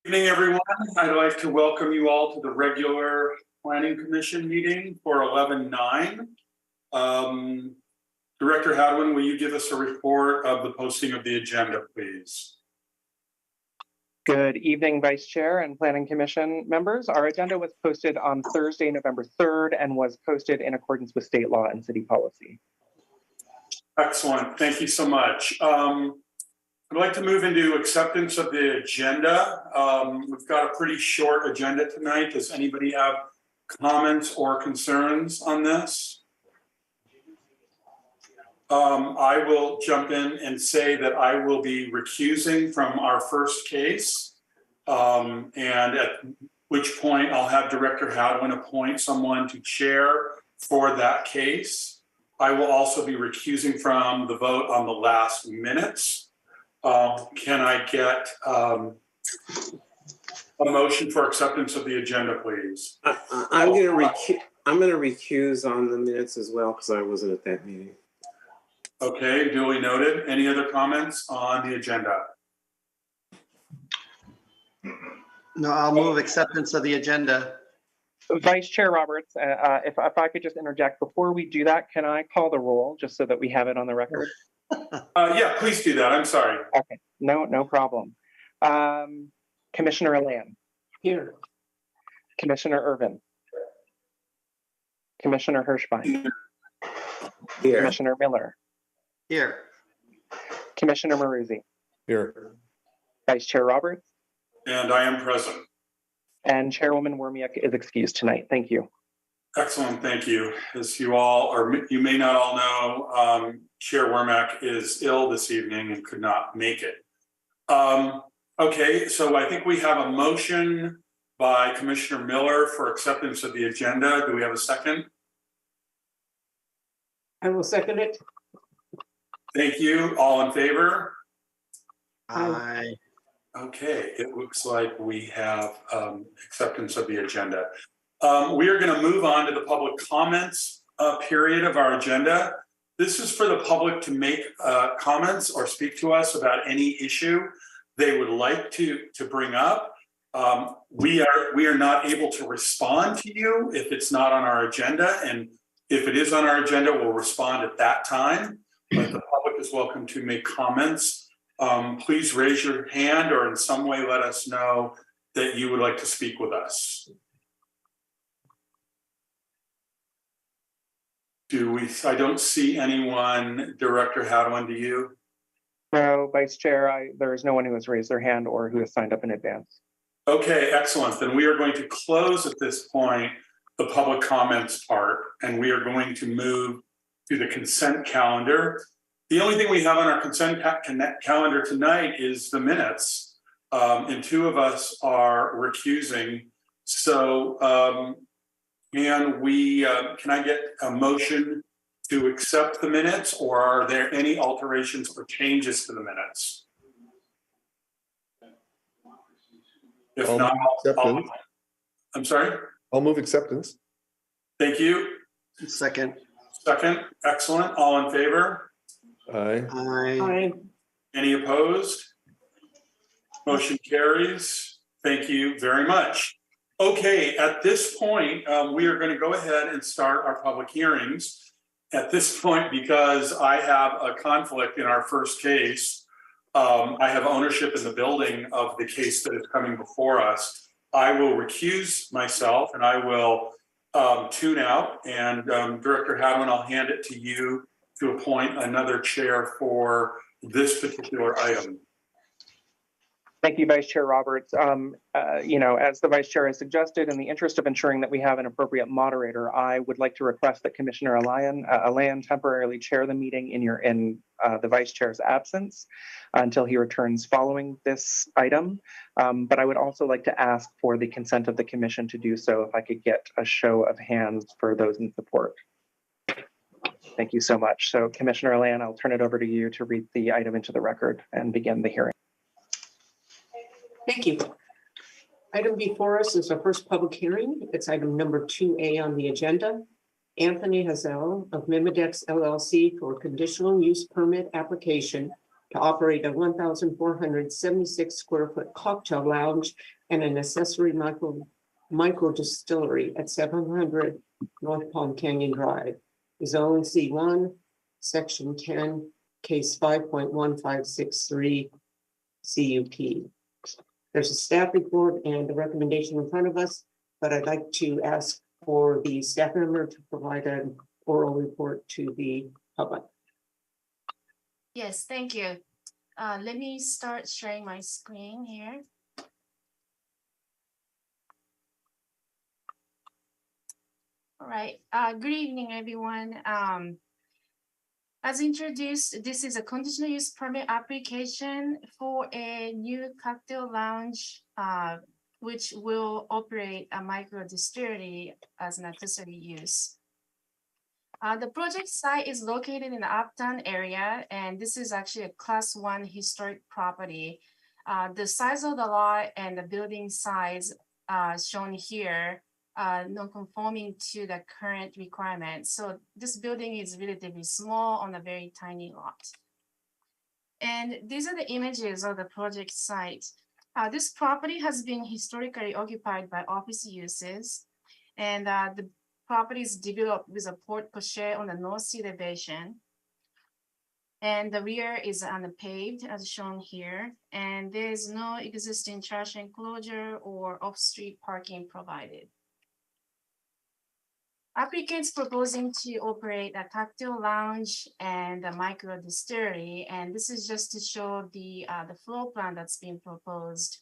Good evening, everyone. I'd like to welcome you all to the regular Planning Commission meeting for 11/9. Director Hadwin, will you give us a report of the posting of the agenda, please? Good evening, Vice Chair and Planning Commission members. Our agenda was posted on Thursday, November 3rd, and was posted in accordance with state law and city policy. Excellent. Thank you so much. I'd like to move into acceptance of the agenda. We've got a pretty short agenda tonight. Does anybody have comments or concerns on this? I will jump in and say that I will be recusing from our first case, and at which point I'll have Director Hadwin appoint someone to chair for that case. I will also be recusing from the vote on the last minutes. Can I get a motion for acceptance of the agenda, please? I'm going to recuse on the minutes as well because I wasn't at that meeting. Okay, duly noted. Any other comments on the agenda? No, I'll move acceptance of the agenda. Vice Chair Roberts, if I could just interject before we do that, can I call the roll just so that we have it on the record? Yeah, please do that. I'm sorry. Okay, no problem. Commissioner Alain. Here. Commissioner Irvin. Commissioner Hirschbein. Here. Commissioner Miller. Here. Commissioner Maruzzi. Here. Vice Chair Roberts. And I am present. And Chairwoman Wormiak is excused tonight. Thank you. Excellent, thank you. As you all, or you may not all know, Chair Wormiak is ill this evening and could not make it. Okay, so I think we have a motion by Commissioner Miller for acceptance of the agenda. Do we have a second? I will second it. Thank you. All in favor? Aye. Okay, it looks like we have acceptance of the agenda. We are going to move on to the public comments period of our agenda. This is for the public to make comments or speak to us about any issue they would like to bring up. We are not able to respond to you if it's not on our agenda, and if it is on our agenda, we'll respond at that time. But the public is welcome to make comments. Please raise your hand or in some way let us know that you would like to speak with us. I don't see anyone. Director Hadwin, do you? No, Vice Chair, there is no one who has raised their hand or who has signed up in advance. Okay, excellent. Then we are going to close at this point the public comments part, and we are going to move to the consent calendar. The only thing we have on our consent calendar tonight is the minutes, and two of us are recusing. So can I get a motion to accept the minutes, or are there any alterations or changes to the minutes? If not, I'm sorry? I'll move acceptance. Thank you. Second. Second. Excellent. All in favor? Aye. Aye. Any opposed? Motion carries. Thank you very much. Okay, at this point, we are going to go ahead and start our public hearings. At this point, because I have a conflict in our first case, I have ownership in the building of the case that is coming before us. I will recuse myself and I will tune out. And Director Hadwin, I'll hand it to you to appoint another chair for this particular item. Thank you, Vice Chair Roberts. As the Vice Chair has suggested, in the interest of ensuring that we have an appropriate moderator, I would like to request that Commissioner Alain temporarily chair the meeting in the Vice Chair's absence until he returns following this item. But I would also like to ask for the consent of the Commission to do so, if I could get a show of hands for those in support. Thank you so much. So Commissioner Alain, I'll turn it over to you to read the item into the record and begin the hearing. Thank you. Item before us is our first public hearing. It's item number 2A on the agenda. Anthony Hazel of Mimidex LLC for conditional use permit application to operate a 1,476 square foot cocktail lounge and an accessory micro distillery at 700 North Palm Canyon Drive. Zone C1, Section 10, Case 5.1563 CUP. There's a staff report and a recommendation in front of us, but I'd like to ask for the staff member to provide an oral report to the public. Yes, thank you. Let me start sharing my screen here. All right, good evening, everyone. As introduced, this is a conditional use permit application for a new cocktail lounge, which will operate a micro distillery as an accessory use. The project site is located in the Uptown area, and this is actually a Class 1 historic property. The size of the lot and the building size shown here non-conforming to the current requirements. So this building is relatively small on a very tiny lot. And these are the images of the project site. This property has been historically occupied by office uses, and the property is developed with a porte cochere on the north sea elevation. And the rear is unpaved as shown here. And there is no existing trash enclosure or off-street parking provided. Applicants proposing to operate a cocktail lounge and a micro distillery, and this is just to show the floor plan that's being proposed.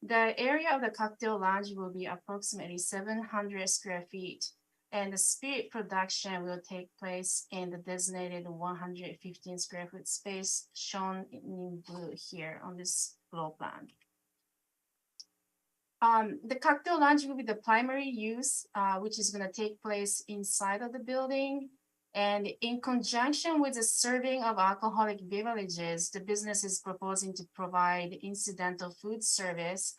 The area of the cocktail lounge will be approximately 700 square feet, and the spirit production will take place in the designated 115 square foot space shown in blue here on this floor plan. The cocktail lounge will be the primary use, which is going to take place inside of the building. And in conjunction with the serving of alcoholic beverages, the business is proposing to provide incidental food service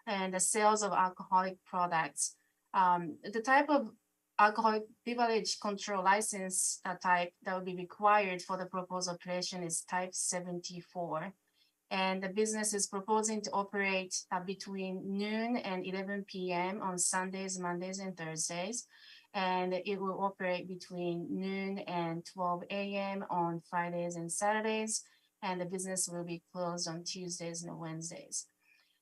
and the sales of alcoholic products. The type of alcoholic beverage control license type that will be required for the proposed operation is type 74. And the business is proposing to operate between noon and 11 p.m. on Sundays, Mondays, and Thursdays. And it will operate between noon and 12 a.m. on Fridays and Saturdays. And the business will be closed on Tuesdays and Wednesdays.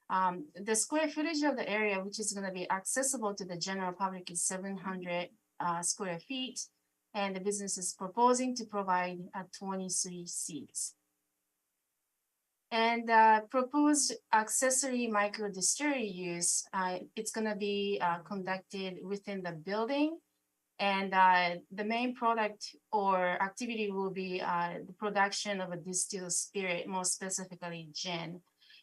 The square footage of the area, which is going to be accessible to the general public, is 700 square feet. And the business is proposing to provide 23 seats. And proposed accessory micro distillery use, it's going to be conducted within the building. And the main product or activity will be the production of a distilled spirit, more specifically gin.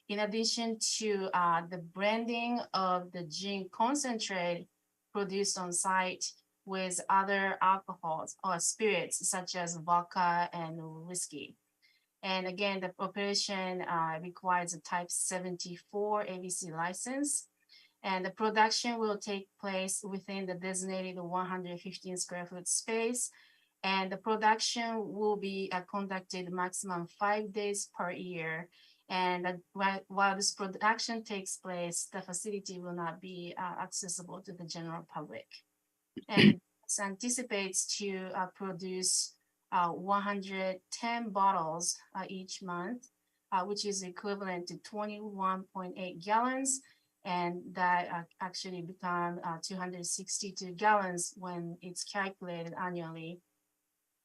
In addition to the blending of the gin concentrate produced on site with other alcohols or spirits such as vodka and whiskey. And again, the operation requires a type 74 ABC license. And the production will take place within the designated 115 square foot space. And the production will be conducted maximum 5 days per year. And while this production takes place, the facility will not be accessible to the general public. And it anticipates to produce 110 bottles each month, which is equivalent to 21.8 gallons. And that actually become 262 gallons when it's calculated annually.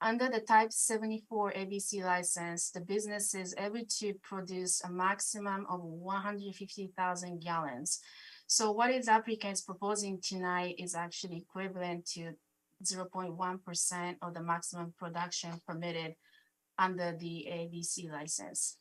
Under the type 74 ABC license, the business is able to produce a maximum of 150,000 gallons. So what is applicants proposing tonight is actually equivalent to 0.1% of the maximum production permitted under the ABC license.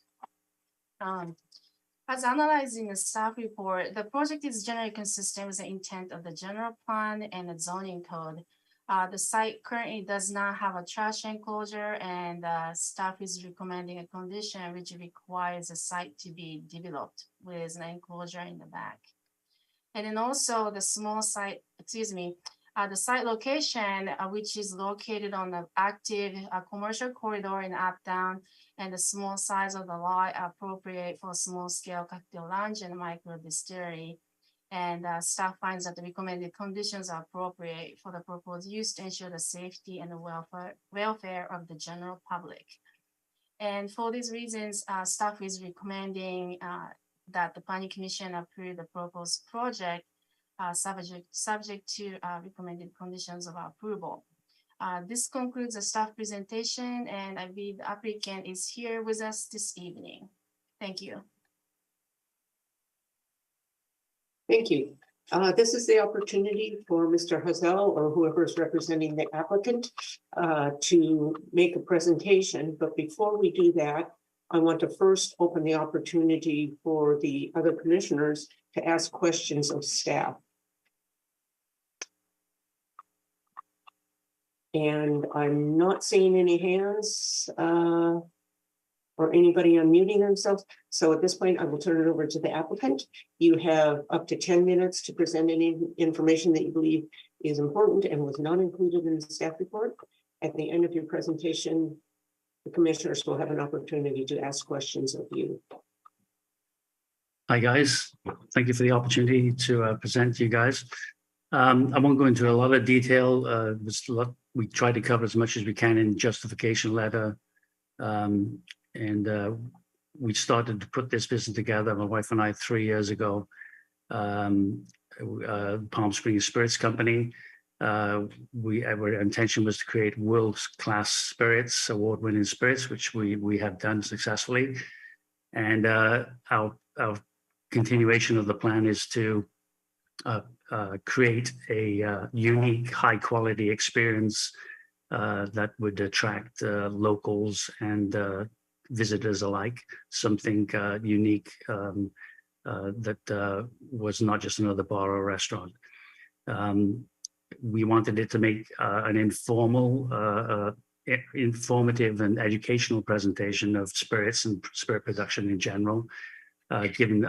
As analyzed in the staff report, the project is generally consistent with the intent of the general plan and the zoning code. The site currently does not have a trash enclosure, and staff is recommending a condition which requires the site to be developed with an enclosure in the back. And then also the small site, the site location, which is located on the active commercial corridor in Uptown, and the small size of the lot appropriate for small scale cocktail lounge and micro distillery. And staff finds that the recommended conditions are appropriate for the proposed use to ensure the safety and the welfare of the general public. And for these reasons, staff is recommending that the Planning Commission approve the proposed project subject to recommended conditions of approval. This concludes the staff presentation, and I believe the applicant is here with us this evening. Thank you. Thank you. This is the opportunity for Mr. Hazel or whoever is representing the applicant to make a presentation. But before we do that, I want to first open the opportunity for the other commissioners to ask questions of staff. And I'm not seeing any hands or anybody unmuting themselves. So at this point, I will turn it over to the applicant. You have up to 10 minutes to present any information that you believe is important and was not included in the staff report. At the end of your presentation, the commissioners will have an opportunity to ask questions of you. Hi, guys. Thank you for the opportunity to present to you guys. I won't go into a lot of detail. We tried to cover as much as we can in justification letter. We started to put this business together, my wife and I, 3 years ago. Palm Springs Spirits Company. Our intention was to create world-class spirits, award-winning spirits, which we have done successfully. And our continuation of the plan is to create a unique, high-quality experience that would attract locals and visitors alike, something unique that was not just another bar or restaurant. We wanted it to make an informative and educational presentation of spirits and spirit production in general, giving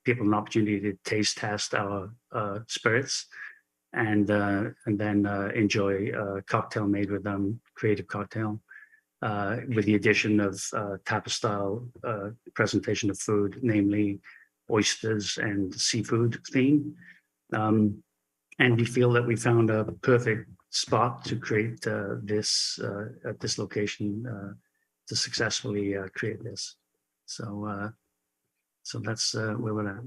people an opportunity to taste test our spirits and then enjoy a cocktail made with them, creative cocktail. With the addition of tapas style presentation of food, namely oysters and seafood theme. And we feel that we found a perfect spot to create this at this location to successfully create this. So that's where we're at.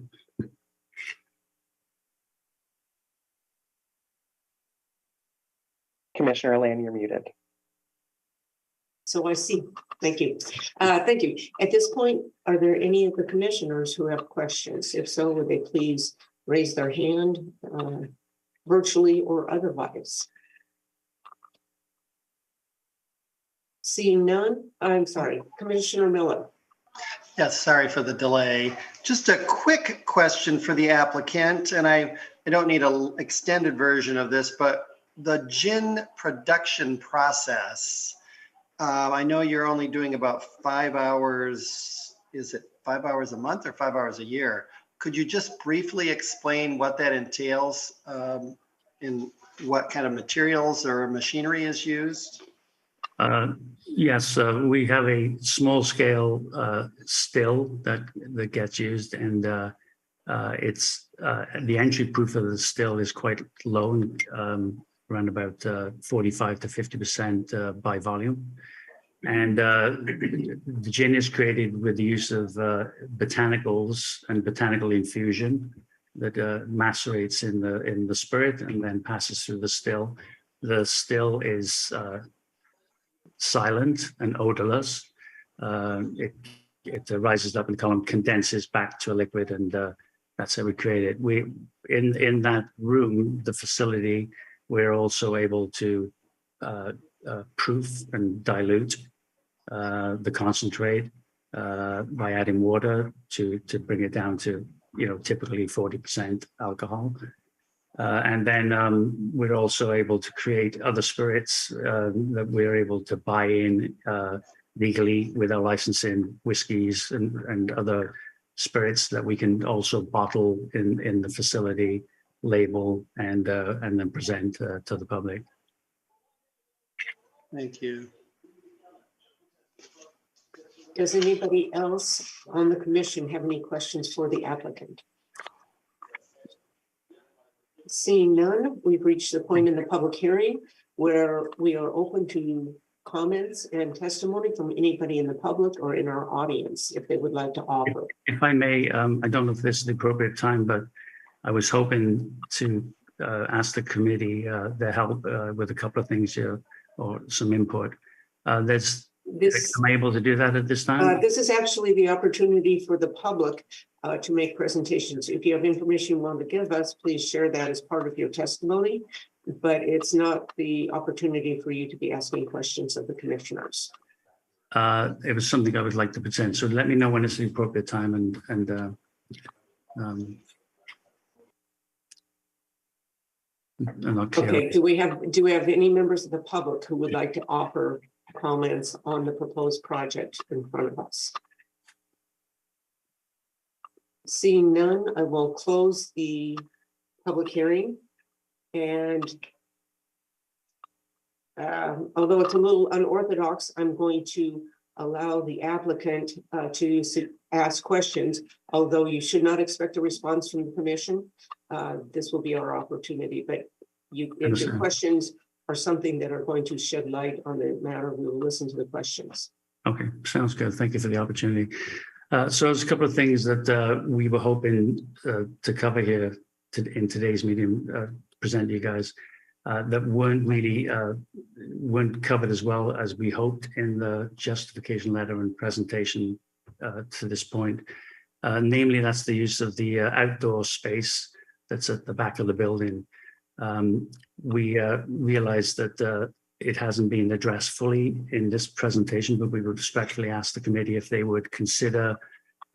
Commissioner Land, you're muted. So I see. Thank you. Thank you. At this point, are there any of the commissioners who have questions? If so, would they please raise their hand virtually or otherwise? Seeing none, I'm sorry, Commissioner Miller. Yes, sorry for the delay. Just a quick question for the applicant, and I don't need an extended version of this, but the gin production process, I know you're only doing about 5 hours. Is it 5 hours a month or 5 hours a year? Could you just briefly explain what that entails in what kind of materials or machinery is used? Yes, we have a small scale still that gets used, and it's the entry proof of the still is quite low, around about 45 to 50% by volume. And the gin is created with the use of botanicals and botanical infusion that macerates in the spirit and then passes through the still. The still is silent and odorless. It rises up in column, condenses back to a liquid, and that's how we create it. We in that room, the facility, we're also able to proof and dilute the concentrate by adding water to bring it down to, typically 40% alcohol. And then we're also able to create other spirits that we're able to buy in legally with our licensing whiskeys and other spirits that we can also bottle in the facility, label, and then present to the public. Thank you. Does anybody else on the commission have any questions for the applicant? Seeing none, we've reached the point in the public hearing where we are open to comments and testimony from anybody in the public or in our audience if they would like to offer. If I may, I don't know if this is the appropriate time, but I was hoping to ask the committee their help with a couple of things here or some input. Am I able to do that at this time? This is actually the opportunity for the public to make presentations. If you have information you want to give us, please share that as part of your testimony. But it's not the opportunity for you to be asking questions of the commissioners. It was something I would like to present. So let me know when it's the appropriate time and I'll clear Okay, up. do we have any members of the public who would like to offer comments on the proposed project in front of us? Seeing none, I will close the public hearing. And although it's a little unorthodox, I'm going to allow the applicant to ask questions, although you should not expect a response from the commission. This will be our opportunity, but if your questions are something that are going to shed light on the matter, we will listen to the questions. Okay, sounds good. Thank you for the opportunity. So there's a couple of things that we were hoping to cover here in today's meeting, present to you guys that weren't covered as well as we hoped in the justification letter and presentation to this point. Namely, that's the use of the outdoor space that's at the back of the building. We realized that it hasn't been addressed fully in this presentation, but we would respectfully ask the committee if they would consider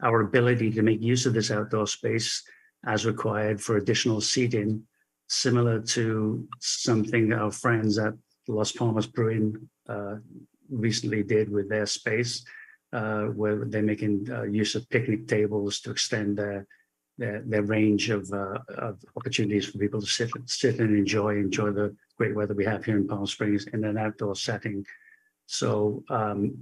our ability to make use of this outdoor space as required for additional seating, similar to something our friends at Las Palmas Brewing recently did with their space, where they're making use of picnic tables to extend their range of opportunities for people to sit and enjoy the great weather we have here in Palm Springs in an outdoor setting. So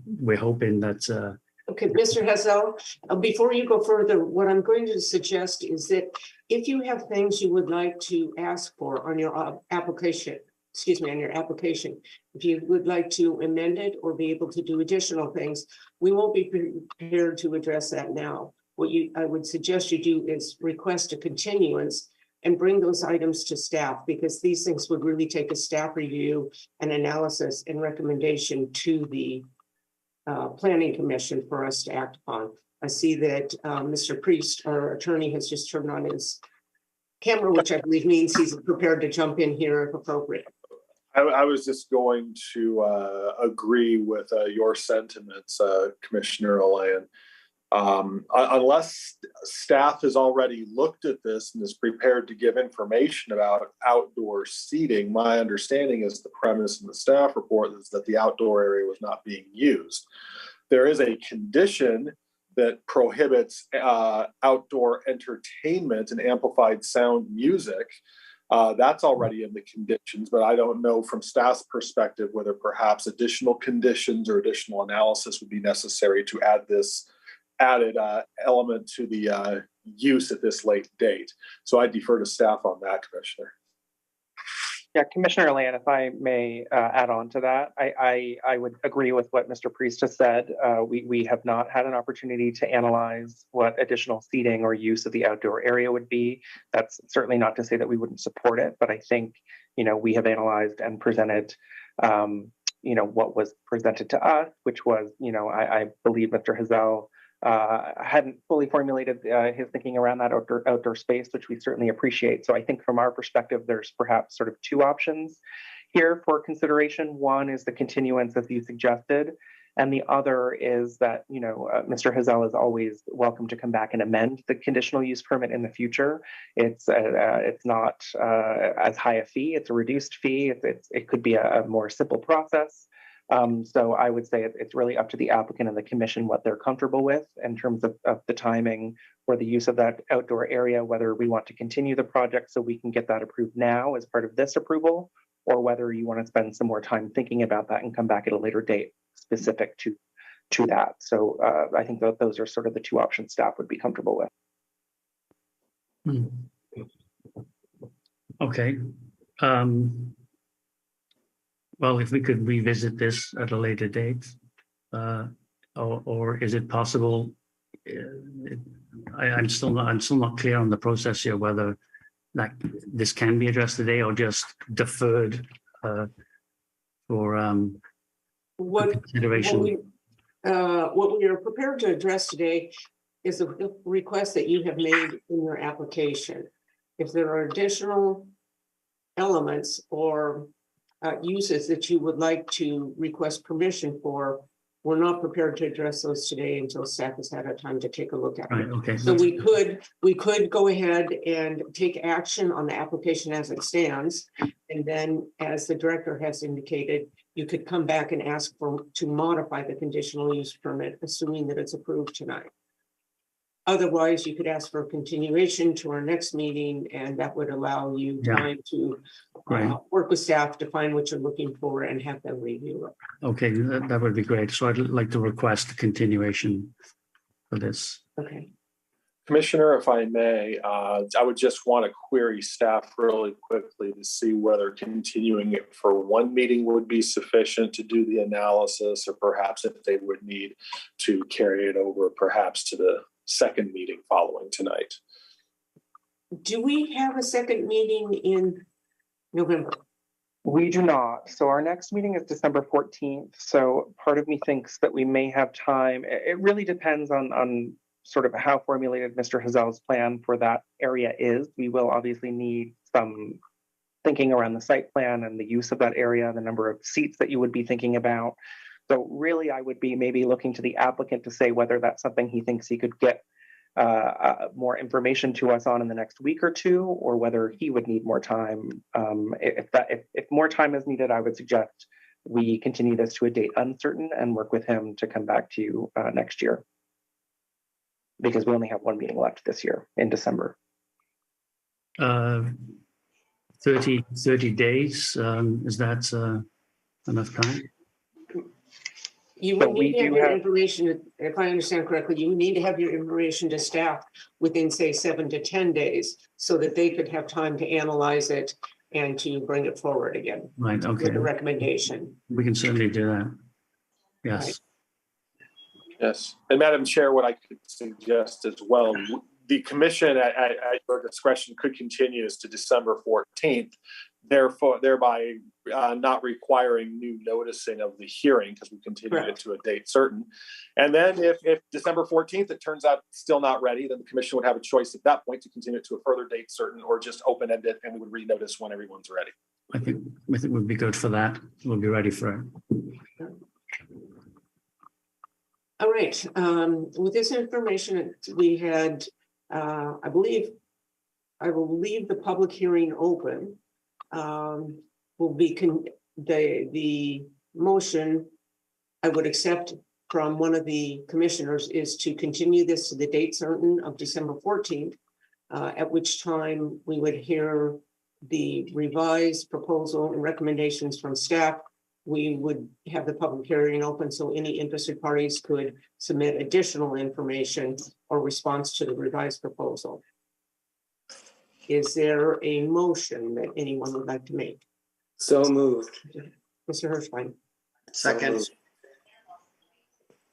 we're hoping that. Okay, Mr. Hazel, before you go further, what I'm going to suggest is that if you have things you would like to ask for on your application, if you would like to amend it or be able to do additional things, we won't be prepared to address that now. What I would suggest you do is request a continuance and bring those items to staff, because these things would really take a staff review and analysis and recommendation to the Planning Commission for us to act upon. I see that Mr. Priest, our attorney, has just turned on his camera, which I believe means he's prepared to jump in here if appropriate. I was just going to agree with your sentiments, Commissioner Alain. Unless staff has already looked at this and is prepared to give information about outdoor seating, my understanding is the premise in the staff report is that the outdoor area was not being used. There is a condition that prohibits outdoor entertainment and amplified sound music. That's already in the conditions, but I don't know from staff's perspective whether perhaps additional conditions or additional analysis would be necessary to add this added element to the use at this late date. So I defer to staff on that, Commissioner. Yeah, Commissioner Land, if I may add on to that, I would agree with what Mr. Priest has said. We have not had an opportunity to analyze what additional seating or use of the outdoor area would be. That's certainly not to say that we wouldn't support it, but I think, we have analyzed and presented, what was presented to us, which was, I believe Mr. Hazel hadn't fully formulated his thinking around that outdoor space, which we certainly appreciate. So I think from our perspective, there's perhaps sort of two options here for consideration. One is the continuance as you suggested, and the other is that, Mr. Hazel is always welcome to come back and amend the conditional use permit in the future. It's not as high a fee, it's a reduced fee. It could be a more simple process. So I would say it's really up to the applicant and the commission what they're comfortable with in terms of the timing for the use of that outdoor area, whether we want to continue the project so we can get that approved now as part of this approval, or whether you want to spend some more time thinking about that and come back at a later date specific to that. So I think that those are sort of the two options staff would be comfortable with. Okay. Well, if we could revisit this at a later date, or is it possible? I'm still not clear on the process here, whether that this can be addressed today or just deferred for What consideration. what we are prepared to address today is the request that you have made in your application. If there are additional elements or uses that you would like to request permission for, we're not prepared to address those today until staff has had a time to take a look at Right. it. Okay. So we could go ahead and take action on the application as it stands. And then, as the director has indicated, you could come back and ask to modify the conditional use permit, assuming that it's approved tonight. Otherwise, you could ask for a continuation to our next meeting, and that would allow you Yeah. time to work with staff to find what you're looking for and have them review it. Okay, that would be great. So I'd like to request a continuation for this. Okay. Commissioner, if I may, I would just want to query staff really quickly to see whether continuing it for one meeting would be sufficient to do the analysis, or perhaps if they would need to carry it over perhaps to the second meeting following tonight. Do we have a second meeting in November? We do not. So our next meeting is December 14th. So part of me thinks that we may have time. It really depends on sort of how formulated Mr. Hazel's plan for that area is. We will obviously need some thinking around the site plan and the use of that area, the number of seats that you would be thinking about. So really, I would be maybe looking to the applicant to say whether that's something he thinks he could get more information to us on in the next week or two, or whether he would need more time. If more time is needed, I would suggest we continue this to a date uncertain and work with him to come back to you next year, because we only have one meeting left this year in December. 30 days, is that enough time? You So would we need to have do your have- information, if I understand correctly, you would need to have your information to staff within, say, 7 to 10 days, so that they could have time to analyze it and to bring it forward again Right, okay. with a recommendation. We can certainly do that. Yes. Yes, and Madam Chair, what I could suggest as well, the commission at your discretion could continue this to December 14th, thereby not requiring new noticing of the hearing, because we continued it to a date certain. And then if December 14th, it turns out still not ready, then the commission would have a choice at that point to continue it to a further date certain, or just open ended, and we would renotice when everyone's ready. I think we'd be good for that. We'll be ready for it. All right, with this information, we had, I will leave the public hearing open. Will be the motion I would accept from one of the commissioners is to continue this to the date certain of December 14th, at which time we would hear the revised proposal and recommendations from staff. We would have the public hearing open so any interested parties could submit additional information or response to the revised proposal. Is there a motion that anyone would like to make? So moved. Mr. Hirschbein. Second.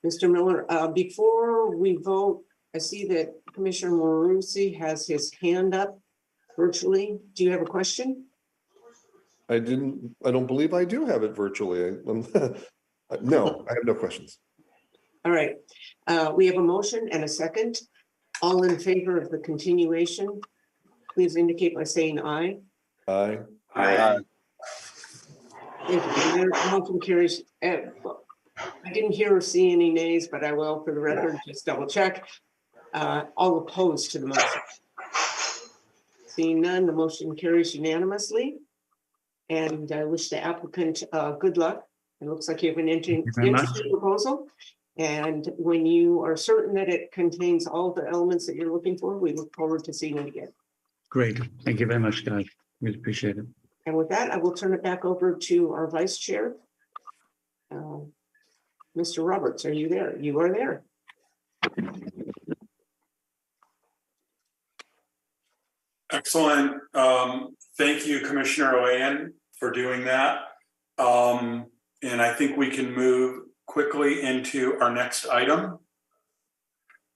Mr. Miller, before we vote, I see that Commissioner Marusi has his hand up virtually. Do you have a question? I don't believe I do have it virtually. No, I have no questions. All right, we have a motion and a second. All in favor of the continuation, please indicate by saying aye. Aye. If the motion carries, I didn't hear or see any nays, but I will, for the record, just double check. All opposed to the motion. Seeing none, the motion carries unanimously. And I wish the applicant good luck. It looks like you have an interesting proposal. And when you are certain that it contains all the elements that you're looking for, we look forward to seeing it again. Great. Thank you very much, guys. Really appreciate it. And with that, I will turn it back over to our vice chair. Mr. Roberts, are you there? You are there. Excellent. Thank you, Commissioner Oyen, for doing that. And I think we can move quickly into our next item,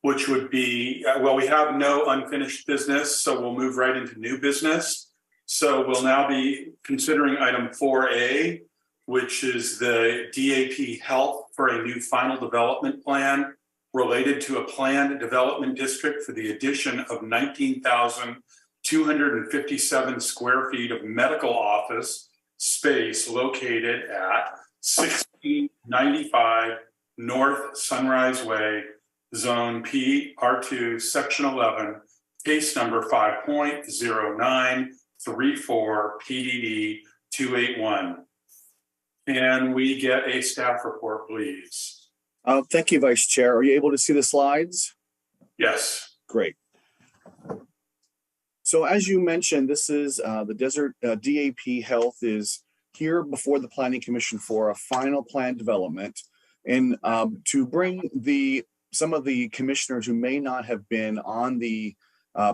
which would be, well, we have no unfinished business, so we'll move right into new business. So we'll now be considering item 4A, which is the DAP Health for a new final development plan related to a planned development district for the addition of 19,257 square feet of medical office space located at 1695 North Sunrise Way, Zone P, R2, Section 11, case number 5.0934 PDD 281. Can we get a staff report, please? Thank you, Vice Chair. Are you able to see the slides? Yes. Great. So as you mentioned, this is the Desert DAP Health is here before the Planning Commission for a final plan development. And to bring some of the commissioners who may not have been on the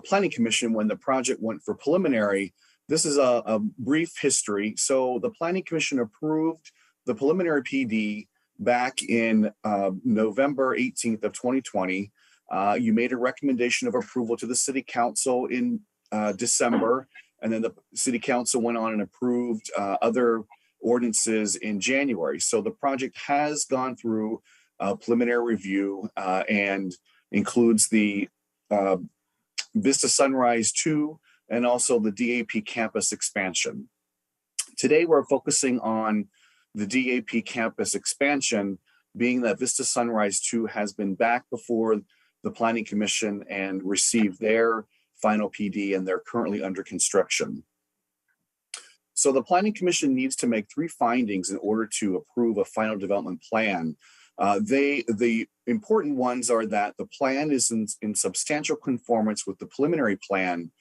Planning Commission when the project went for preliminary, this is a brief history. So the Planning Commission approved the preliminary PD back in November 18th of 2020. You made a recommendation of approval to the City Council in December, and then the City Council went on and approved other ordinances in January. So the project has gone through preliminary review and includes the Vista Sunrise 2 and also the DAP campus expansion. Today, we're focusing on the DAP campus expansion, being that Vista Sunrise 2 has been back before the Planning Commission and received their final PD, and they're currently under construction. So the Planning Commission needs to make 3 findings in order to approve a final development plan. The important ones are that the plan is in substantial conformance with the preliminary plan,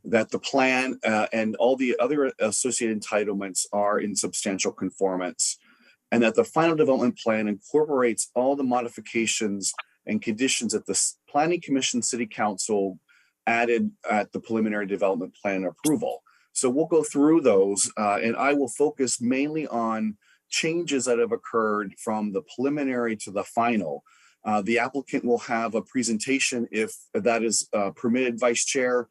that the plan and all the other associated entitlements are in substantial conformance, and that the final development plan incorporates all the modifications and conditions that the Planning Commission City Council added at the preliminary development plan approval. So we'll go through those and I will focus mainly on changes that have occurred from the preliminary to the final. The applicant will have a presentation if that is permitted, Vice Chair.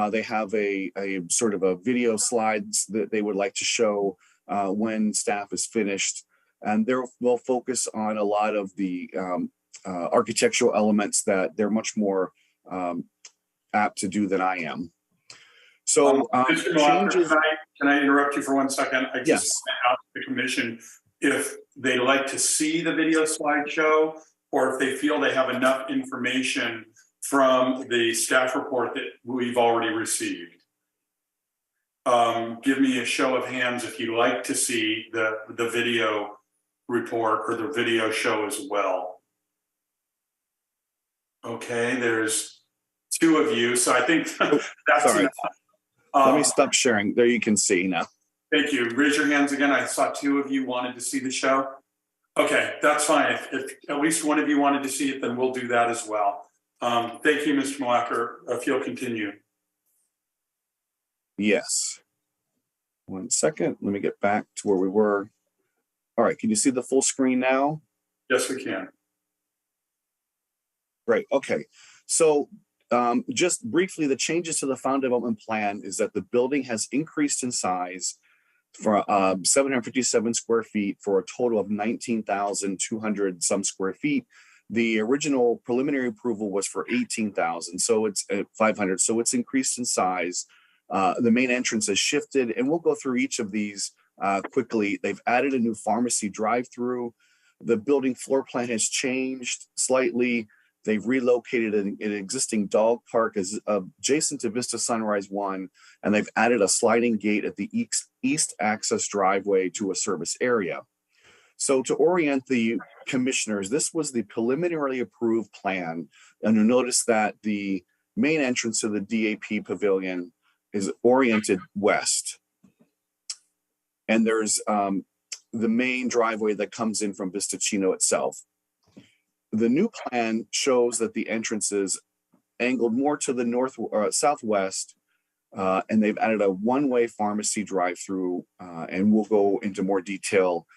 They have a sort of a video slides that they would like to show when staff is finished. And they'll focus on a lot of the architectural elements that they're much more apt to do than I am. So changes. Can I interrupt you for 1 second? I just Yes. asked the commission if they like to see the video slideshow or if they feel they have enough information from the staff report that we've already received. Give me a show of hands if you like to see the video report or the video show as well. Okay, there's 2 of you, so I think that's Sorry. enough. Let me stop sharing. There you can see now. Thank you. Raise your hands again. I saw 2 of you wanted to see the show. Okay, that's fine. If at least one of you wanted to see it, then we'll do that as well. Thank you, Mr. Malacker. If you'll continue. Yes. 1 second. Let me get back to where we were. All right. Can you see the full screen now? Yes, we can. Great. Okay. So just briefly, the changes to the final development plan is that the building has increased in size for 757 square feet for a total of 19,200 some square feet. The original preliminary approval was for 18,000, so it's 500. So it's increased in size. The main entrance has shifted, and we'll go through each of these quickly. They've added a new pharmacy drive-through. The building floor plan has changed slightly. They've relocated an existing dog park as adjacent to Vista Sunrise 1, and they've added a sliding gate at the east access driveway to a service area. So to orient the commissioners, this was the preliminarily approved plan, and you'll notice that the main entrance to the DAP pavilion is oriented west. And there's the main driveway that comes in from Vista Chino itself. The new plan shows that the entrance is angled more to the north or southwest And they've added a one-way pharmacy drive-through, and we'll go into more detail.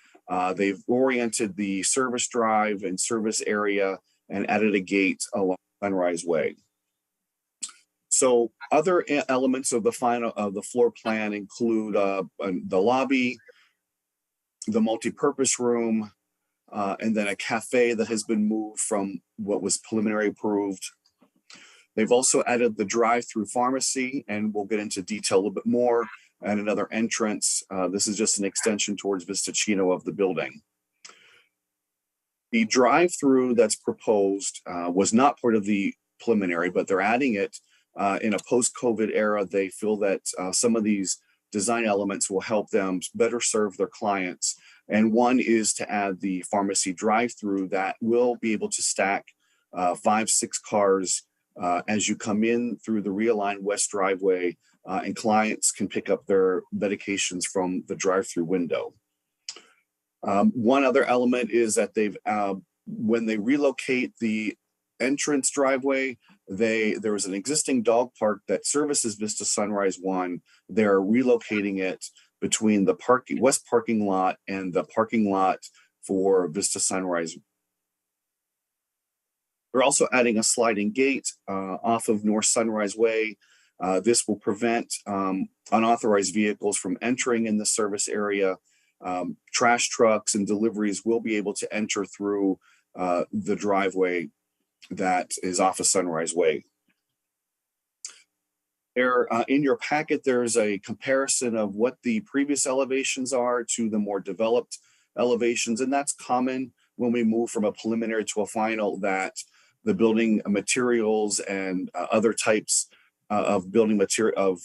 They've oriented the service drive and service area and added a gate along Sunrise Way. So other elements of the floor plan include the lobby, the multi-purpose room, and then a cafe that has been moved from what was preliminary approved. They've also added the drive-through pharmacy, and we'll get into detail a little bit more, and another entrance. This is just an extension towards Vista Chino of the building. The drive-through that's proposed was not part of the preliminary, but they're adding it in a post-COVID era. They feel that some of these design elements will help them better serve their clients. And one is to add the pharmacy drive-through that will be able to stack 5-6 cars as you come in through the realigned west driveway, and clients can pick up their medications from the drive-through window. One other element is that when they relocate the entrance driveway, there was an existing dog park that services Vista Sunrise 1. They're relocating it between the west parking lot and the parking lot for Vista Sunrise. We're also adding a sliding gate off of North Sunrise Way. This will prevent unauthorized vehicles from entering in the service area. Trash trucks and deliveries will be able to enter through the driveway that is off of Sunrise Way. There, in your packet, there's a comparison of what the previous elevations are to the more developed elevations, and that's common when we move from a preliminary to a final, that the building materials and other types of building material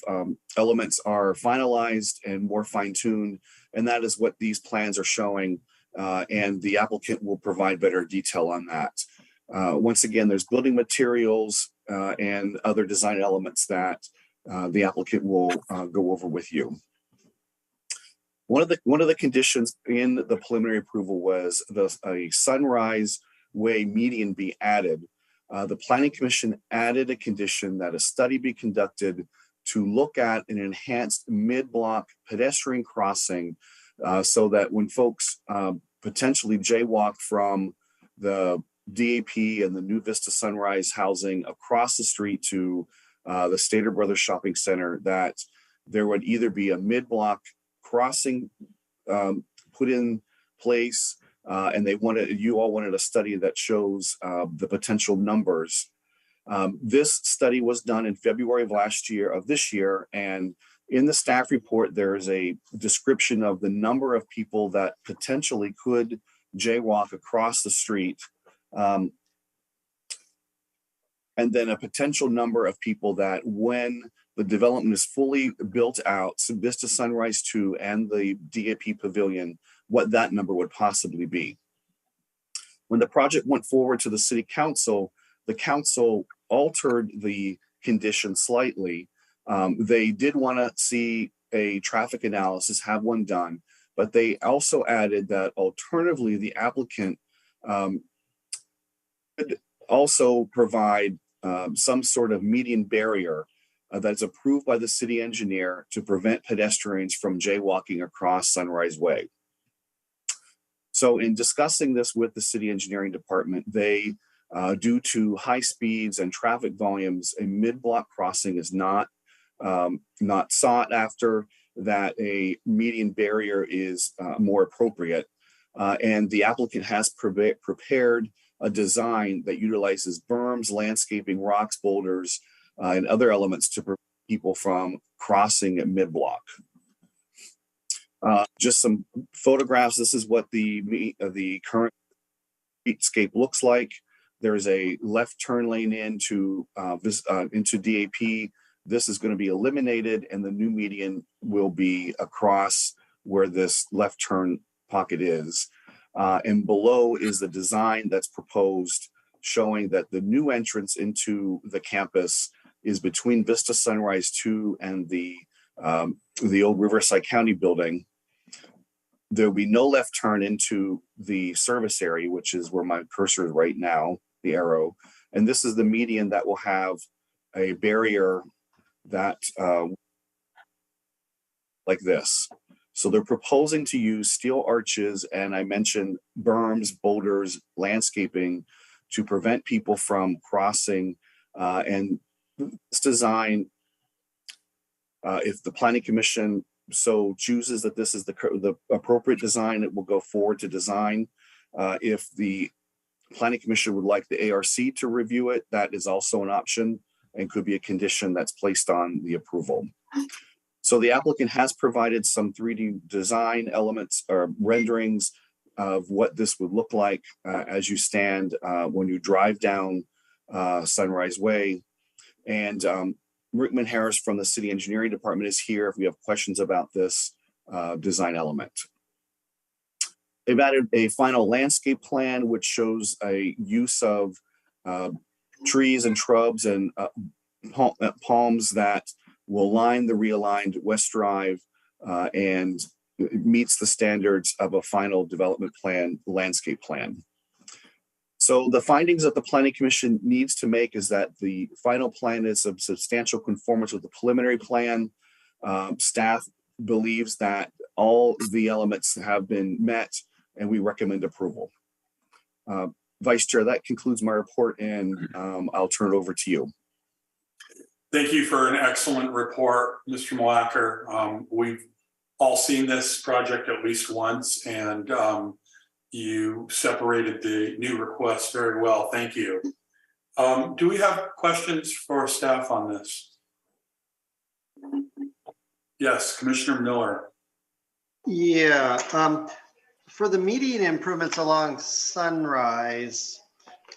elements are finalized and more fine-tuned, and that is what these plans are showing, and the applicant will provide better detail on that. Once again, there's building materials and other design elements that the applicant will go over with you. One of the conditions in the preliminary approval was a Sunrise Way median be added. The Planning Commission added a condition that a study be conducted to look at an enhanced mid-block pedestrian crossing, so that when folks potentially jaywalk from the DAP and the New Vista Sunrise housing across the street to the Stater Brothers Shopping Center, that there would either be a mid-block crossing put in place, and you all wanted a study that shows the potential numbers. This study was done in February of this year, and in the staff report, there is a description of the number of people that potentially could jaywalk across the street, and then a potential number of people that, when the development is fully built out, so Vista Sunrise 2 and the DAP Pavilion, what that number would possibly be. When the project went forward to the City Council, the council altered the condition slightly. They did want to see a traffic analysis, have one done, but they also added that alternatively, the applicant could also provide some sort of median barrier that's approved by the city engineer to prevent pedestrians from jaywalking across Sunrise Way. So in discussing this with the city engineering department, they, due to high speeds and traffic volumes, a mid-block crossing is not sought after, that a median barrier is more appropriate. And the applicant has prepared a design that utilizes berms, landscaping, rocks, boulders, and other elements to prevent people from crossing at mid-block. Just some photographs. This is what the current streetscape looks like. There's a left turn lane into DAP. This is going to be eliminated, and the new median will be across where this left turn pocket is. And below is the design that's proposed, showing that the new entrance into the campus is between Vista Sunrise 2 and the old Riverside County building. There will be no left turn into the service area, which is where my cursor is right now, the arrow. And this is the median that will have a barrier that like this. So they're proposing to use steel arches, and I mentioned berms, boulders, landscaping to prevent people from crossing. And this design, if the Planning Commission so chooses that this is the appropriate design, it will go forward to design. If the Planning Commission would like the ARC to review it, that is also an option and could be a condition that's placed on the approval. So the applicant has provided some 3D design elements or renderings of what this would look like as you stand when you drive down Sunrise Way. And Rickman Harris from the City Engineering Department is here if we have questions about this design element. They've added a final landscape plan, which shows a use of trees and shrubs and palms that will line the realigned West Drive and meets the standards of a final development plan, landscape plan. So the findings that the Planning Commission needs to make is that the final plan is of substantial conformance with the preliminary plan. Staff believes that all the elements have been met, and we recommend approval. Vice Chair, that concludes my report, and I'll turn it over to you. Thank you for an excellent report, Mr. Malacker. We've all seen this project at least once, and you separated the new requests very well. Thank you. Do we have questions for staff on this? Yes, Commissioner Miller. Yeah, for the median improvements along Sunrise,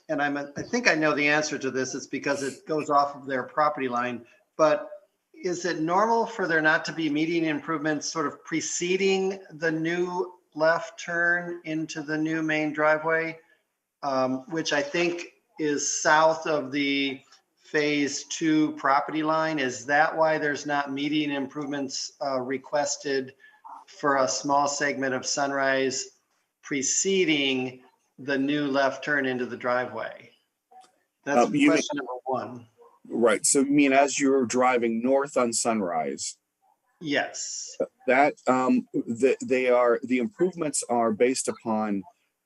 and I think I know the answer to this, it's because it goes off of their property line, but is it normal for there not to be median improvements sort of preceding the new left turn into the new main driveway, which I think is south of the phase 2 property line? Is that why there's not median improvements requested for a small segment of Sunrise preceding the new left turn into the driveway? That's question number one. Right. So you mean as you're driving north on Sunrise? Yes. That the improvements are based upon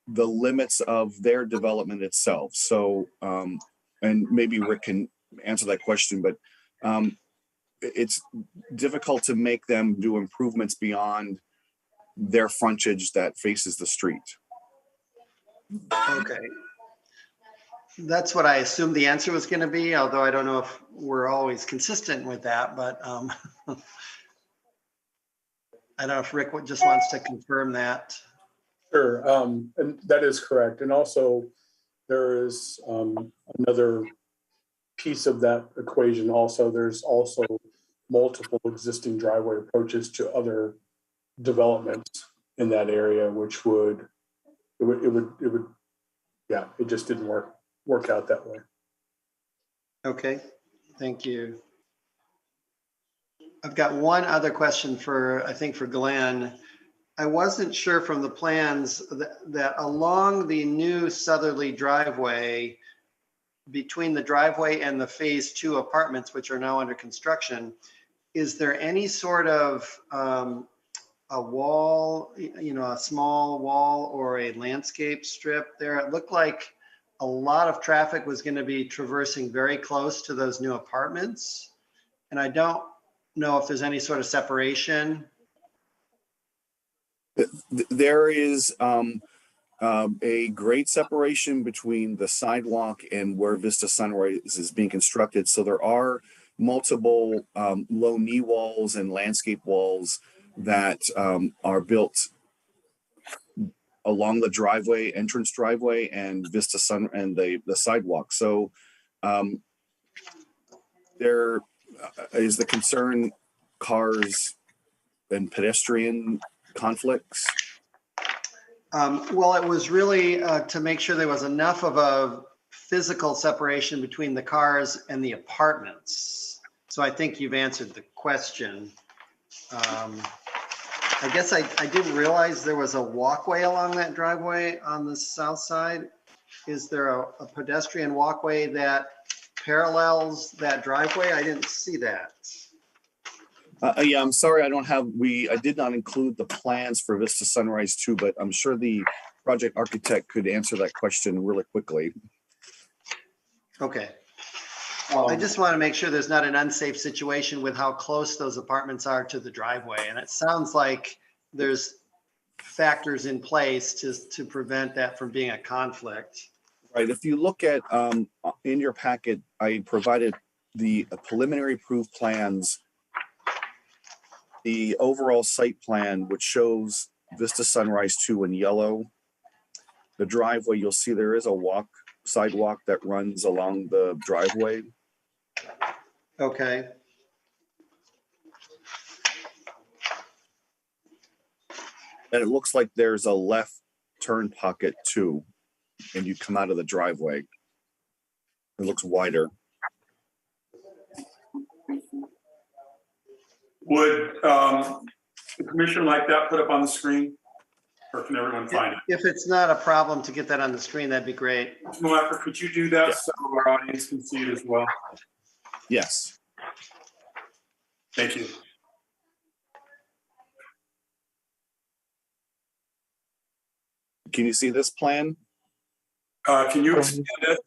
the limits of their development itself. So and maybe Rick can answer that question, but it's difficult to make them do improvements beyond their frontage that faces the street. Okay. That's what I assumed the answer was going to be, although I don't know if we're always consistent with that, but I don't know if Rick just wants to confirm that. Sure, and that is correct. And also there is another piece of that equation also. There's also multiple existing driveway approaches to other developments in that area, which it would, yeah, it just didn't work out that way. Okay, thank you. I've got one other question I think for Glenn. I wasn't sure from the plans that along the new southerly driveway, between the driveway and the phase 2 apartments, which are now under construction, is there any sort of a wall, a small wall or a landscape strip there? It looked like a lot of traffic was going to be traversing very close to those new apartments. And I don't know if there's any sort of separation. There is a great separation between the sidewalk and where Vista Sunrise is being constructed. So there are multiple low knee walls and landscape walls that are built along the driveway, entrance driveway, and Vista Sun and the sidewalk. So there is the concern cars and pedestrian conflicts. Well, it was really to make sure there was enough of a physical separation between the cars and the apartments. So I think you've answered the question. I guess I didn't realize there was a walkway along that driveway on the south side. Is there a pedestrian walkway that parallels that driveway? I didn't see that. Yeah, I'm sorry, I did not include the plans for Vista Sunrise 2, but I'm sure the project architect could answer that question really quickly. Okay. I just want to make sure there's not an unsafe situation with how close those apartments are to the driveway. And it sounds like there's factors in place to prevent that from being a conflict. Right, if you look at, in your packet, I provided the preliminary approved plans, the overall site plan, which shows Vista Sunrise 2 in yellow. The driveway, you'll see there is a sidewalk that runs along the driveway. Okay. And it looks like there's a left turn pocket too, and you come out of the driveway. It looks wider. Would the commission like that put up on the screen? Or can everyone find it? If it's not a problem to get that on the screen, that'd be great. Mr. Malacker, could you do that Yeah. so our audience can see it as well? Yes. Thank you. Can you see this plan? Can you extend it?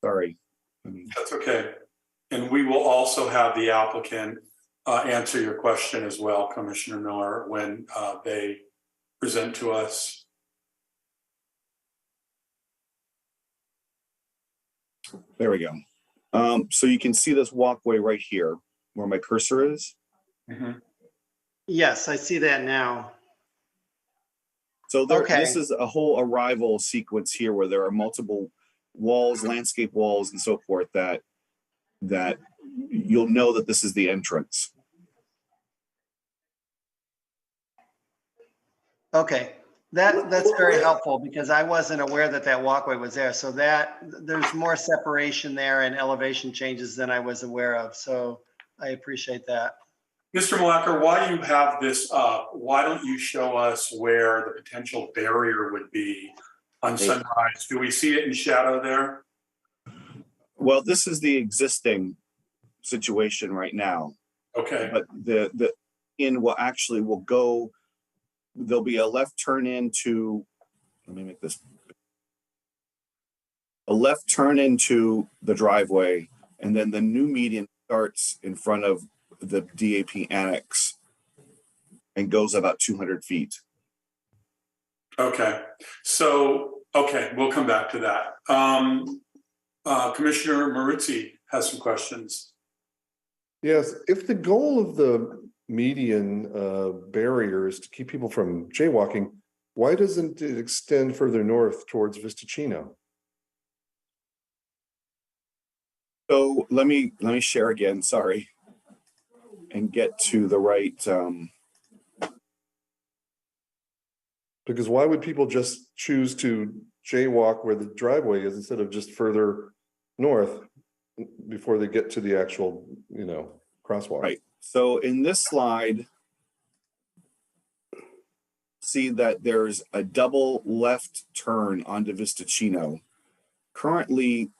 Sorry. That's okay. And we will also have the applicant answer your question as well, Commissioner Miller, when they present to us. There we go. So you can see this walkway right here where my cursor is. Mhm. Yes, I see that now. So there, Okay. this is a whole arrival sequence here where there are multiple walls, landscape walls, and so forth that you'll know that this is the entrance. Okay, that's very helpful because I wasn't aware that that walkway was there. So that there's more separation there and elevation changes than I was aware of. So I appreciate that. Mr. Malacker, while you have this up, why don't you show us where the potential barrier would be on Sunrise? Do we see it in shadow there? Well, this is the existing situation right now, Okay, but the in will actually will go. There'll be a left turn into. Let me make this. A left turn into the driveway, and then the new median starts in front of the DAP annex and goes about 200 feet. okay. So, okay, we'll come back to that. Commissioner Maruzzi has some questions. Yes, if the goal of the median barrier is to keep people from jaywalking, why doesn't it extend further north towards Vistacino? So let me share again. Sorry, and get to the right. Because why would people just choose to jaywalk where the driveway is instead of just further north before they get to the actual, crosswalk? Right. So in this slide, see that there's a double left turn onto Vistacino. Currently,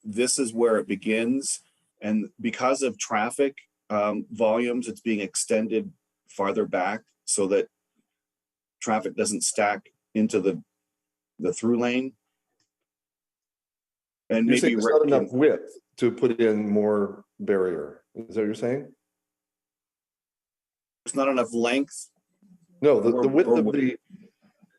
this is where it begins. And because of traffic volumes, it's being extended farther back so that traffic doesn't stack into the through lane. And You're maybe saying there's not enough width to put in more barrier. Is that what you're saying? there's not enough length. No, the Or- width or of what- the,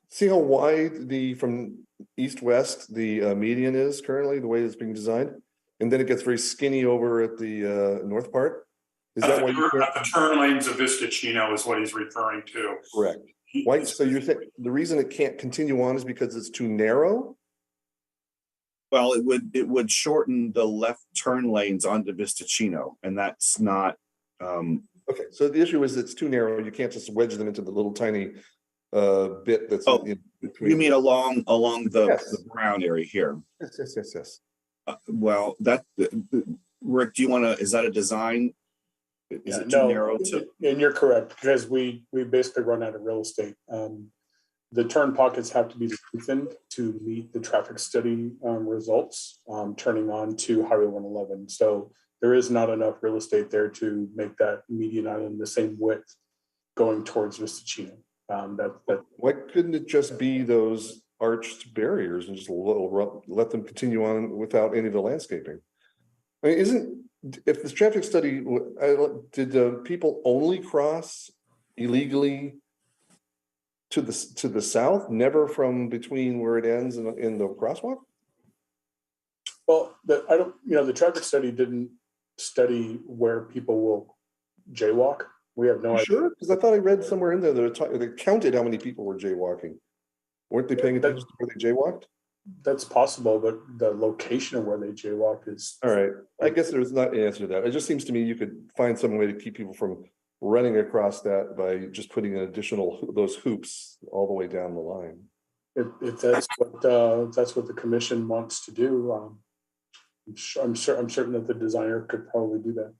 see how wide from east-west, the median is currently, the way it's being designed? And then it gets very skinny over at the north part? Is that why you At the turn lanes of Vistacino is what he's referring to. correct? Why, so you're saying, the reason it can't continue on is because it's too narrow? Well, it would shorten the left turn lanes onto Vistacino, and that's not. Okay, so the issue is it's too narrow, you can't just wedge them into the little tiny bit that's Oh, in between. You mean along the Yes. the brown area here? Yes. Well, that, Rick, do you want to, is that a design? Is Yeah, it too narrow to? and you're correct, because we basically run out of real estate. The turn pockets have to be lengthened to meet the traffic study results, turning on to Highway 111. So there is not enough real estate there to make that median island the same width going towards Vista Chino. Why couldn't it just be those arched barriers and just let them continue on without any of the landscaping? I mean, if this traffic study, did people only cross illegally to the south, never from between where it ends in the crosswalk? Well, the traffic study didn't study where people will jaywalk. We have no idea. Sure, because I thought I read somewhere in there that they counted how many people were jaywalking. Weren't they paying attention to where they jaywalked? That's possible, but the location of where they jaywalked is. All right. I guess there's not an answer to that. It just seems to me you could find some way to keep people from running across that by just putting an those hoops all the way down the line. If that's what the commission wants to do, I'm certain that the designer could probably do that.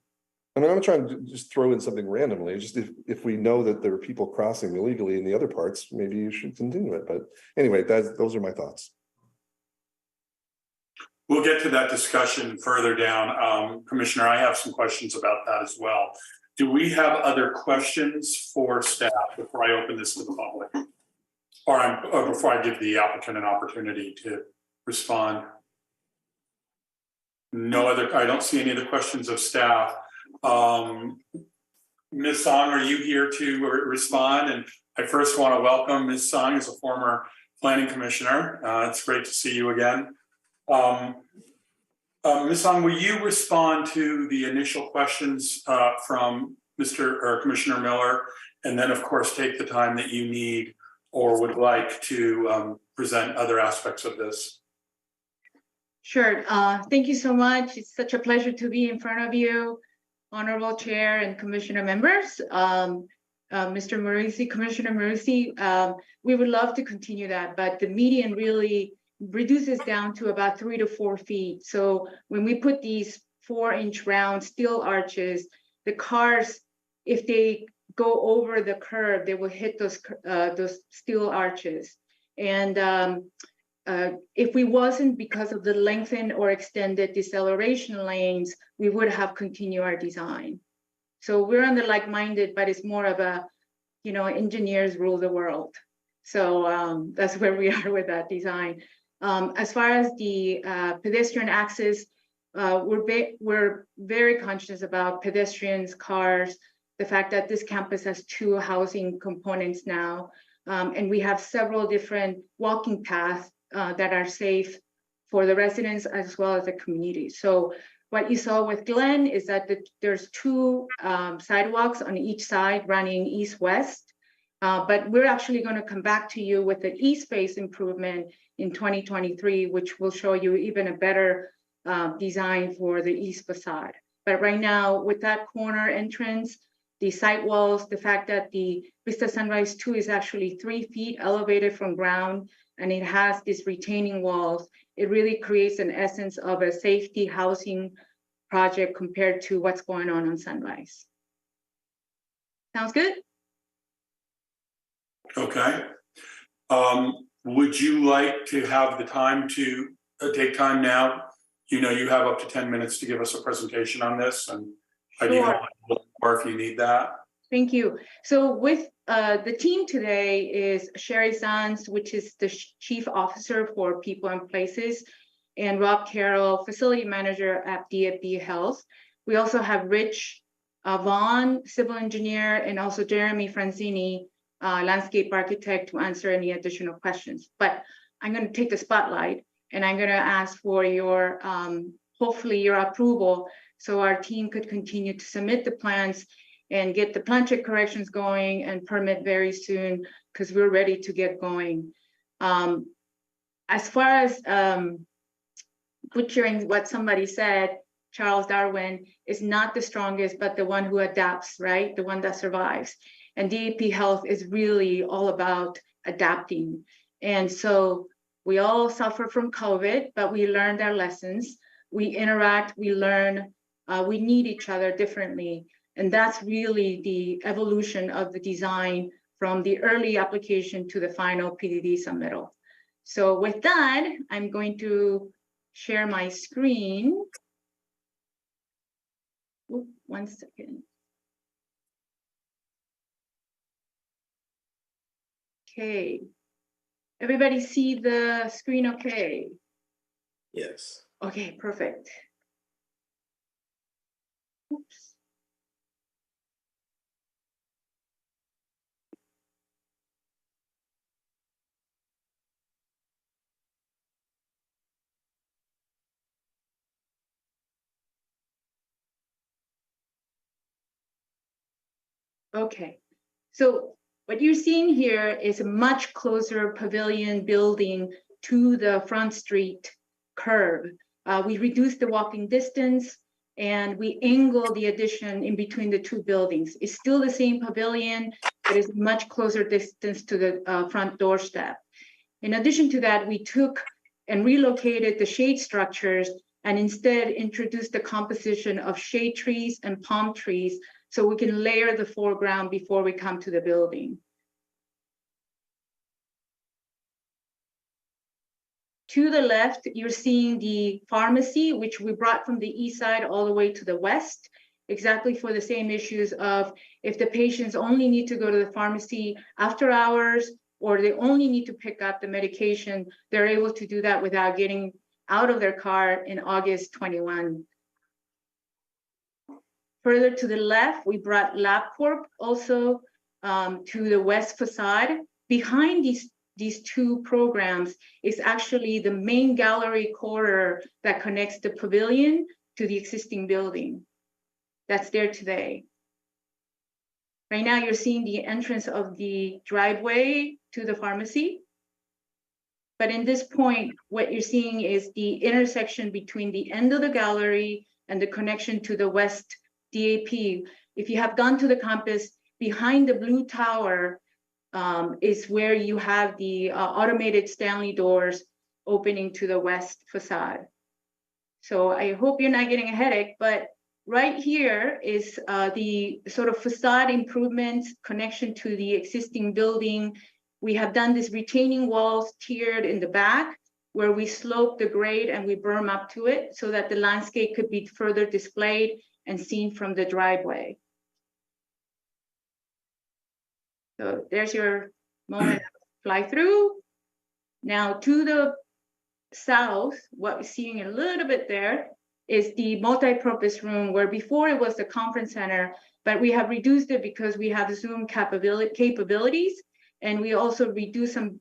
I mean, I'm trying to just throw in something randomly. Just if we know that there are people crossing illegally in the other parts, maybe you should continue it. But anyway, those are my thoughts. We'll get to that discussion further down. Commissioner, I have some questions about that as well. Do we have other questions for staff before I open this to the public? Or before I give the applicant an opportunity to respond? No other, I don't see any other questions of staff. Ms. Song, are you here to respond? And I first want to welcome Ms. Song as a former planning commissioner. It's great to see you again. Ms. Song, will you respond to the initial questions from Commissioner Miller, and then of course take the time that you need or would like to present other aspects of this? Sure. Thank you so much. It's such a pleasure to be in front of you, Honorable Chair and Commissioner members. Mr. Marusi, Commissioner Marusi, we would love to continue that, but the median really reduces down to about 3 to 4 feet. So when we put these 4-inch round steel arches, the cars, if they go over the curb, they will hit those steel arches. And if we wasn't, because of the lengthened or extended deceleration lanes, we would have continued our design. So we're on the like-minded, but it's more of a, engineers rule the world. So that's where we are with that design. As far as the pedestrian access, we're very conscious about pedestrians, cars, the fact that this campus has 2 housing components now, and we have several different walking paths that are safe for the residents as well as the community. So what you saw with Glenn is that there's 2 sidewalks on each side running east-west, but we're actually going to come back to you with the east face improvement in 2023, which will show you even a better design for the east facade. But right now, with that corner entrance, the side walls, the fact that the Vista Sunrise 2 is actually 3 feet elevated from ground, and it has these retaining walls, it really creates an essence of a safety housing project compared to what's going on Sunrise. Sounds good? Okay. Would you like to have the time to take time now? You have up to 10 minutes to give us a presentation on this, and I do have a little more if you need that. Thank you. So with the team today is Sherry Sands, which is the Chief Officer for People and Places, and Rob Carroll, Facility Manager at DAP Health. We also have Rich Vaughn, Civil Engineer, and also Jeremy Francini, Landscape Architect, to answer any additional questions. But I'm going to take the spotlight, and I'm going to ask for your, hopefully your approval, so our team could continue to submit the plans and get the plan check corrections going and permit very soon, because we're ready to get going. As far as butchering what somebody said, Charles Darwin is not the strongest, but the one who adapts, right? The one that survives. And DAP Health is really all about adapting. And so we all suffer from COVID, but we learned our lessons. we interact, we learn, we need each other differently. And that's really the evolution of the design from the early application to the final PDD submittal. So with that, I'm going to share my screen. Oop, 1 second. Okay. Everybody see the screen okay? Yes. Okay, perfect. Oops. Okay, so what you're seeing here is a much closer pavilion building to the front street curve. We reduced the walking distance and we angle the addition in between the two buildings. It's still the same pavilion, but it's much closer distance to the front doorstep. In addition to that, we took and relocated the shade structures and instead introduced the composition of shade trees and palm trees so we can layer the foreground before we come to the building. To the left, you're seeing the pharmacy, which we brought from the east side all the way to the west, exactly for the same issues of if the patients only need to go to the pharmacy after hours, or they only need to pick up the medication, they're able to do that without getting out of their car in August 21. Further to the left, we brought LabCorp also to the west facade. Behind these two programs is actually the main gallery corridor that connects the pavilion to the existing building. That's there today. Right now, you're seeing the entrance of the driveway to the pharmacy. But in this point, what you're seeing is the intersection between the end of the gallery and the connection to the west DAP. If you have gone to the campus, behind the blue tower is where you have the automated Stanley doors opening to the west facade. So I hope you're not getting a headache, but right here is the sort of facade improvements, connection to the existing building. We have done this retaining walls tiered in the back where we slope the grade and we berm up to it so that the landscape could be further displayed and seen from the driveway. So there's your moment of fly through. Now to the south, what we're seeing a little bit there is the multi-purpose room where before it was the conference center, but we have reduced it because we have Zoom capabilities. And we also reduced some,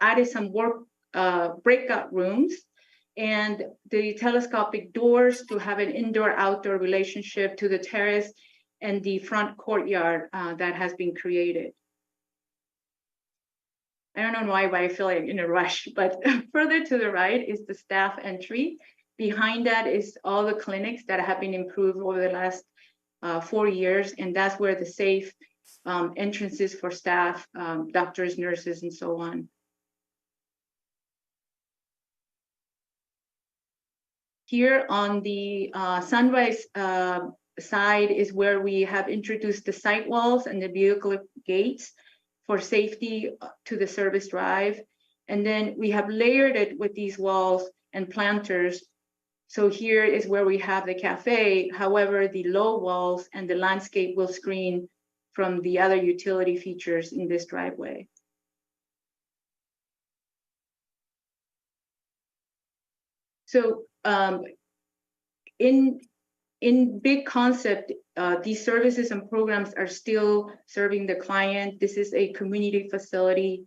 added some work breakout rooms and the telescopic doors to have an indoor-outdoor relationship to the terrace and the front courtyard that has been created. I don't know why, but I feel like in a rush, but further to the right is the staff entry. Behind that is all the clinics that have been improved over the last 4 years, and that's where the safe entrances for staff, doctors, nurses, and so on. Here on the Sunrise side is where we have introduced the site walls and the vehicle gates for safety to the service drive. And then we have layered it with these walls and planters. So here is where we have the cafe. However, the low walls and the landscape will screen from the other utility features in this driveway. So in big concept, these services and programs are still serving the client. This is a community facility.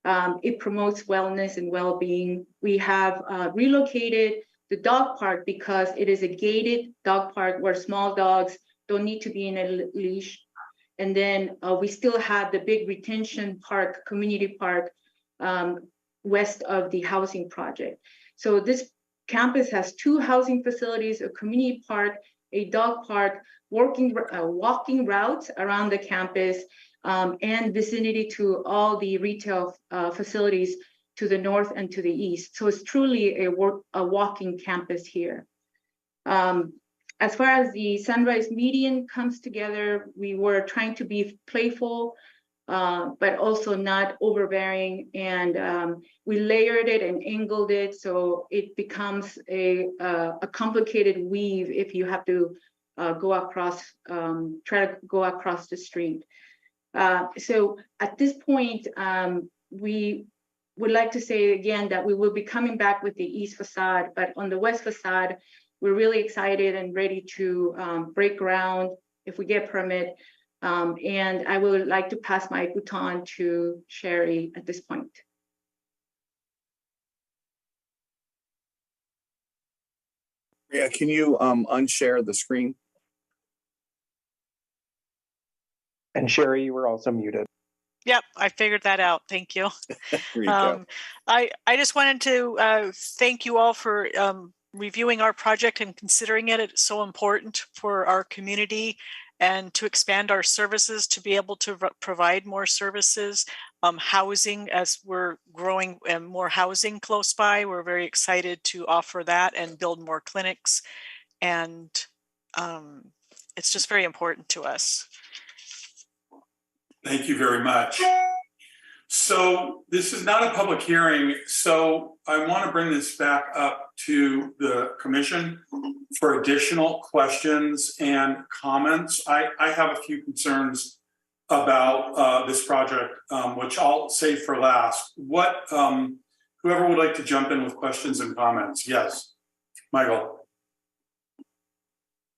It promotes wellness and well-being. We have relocated the dog park because it is a gated dog park where small dogs don't need to be in a leash. And then we still have the big retention park, community park, west of the housing project. So this campus has 2 housing facilities, a community park, a dog park, walking routes around the campus, and vicinity to all the retail facilities to the north and to the east. So it's truly a walking campus here. As far as the Sunrise Median comes together, we were trying to be playful, but also not overbearing. And we layered it and angled it so it becomes a complicated weave if you have to go across, try to go across the street. So at this point, we would like to say again that we will be coming back with the east facade, but on the west facade, we're really excited and ready to break ground if we get permit. And I would like to pass my baton to Sherry at this point. Yeah, can you unshare the screen? And Sherry, you were also muted. Yep, I figured that out. Thank you. There you go. I just wanted to thank you all for reviewing our project and considering it. It's so important for our community and to expand our services to be able to provide more services. Housing, as we're growing and more housing close by, we're very excited to offer that and build more clinics. And it's just very important to us. Thank you very much. So this is not a public hearing, so I want to bring this back up to the commission for additional questions and comments. I have a few concerns about this project, which I'll save for last. Whoever would like to jump in with questions and comments? Yes, Michael.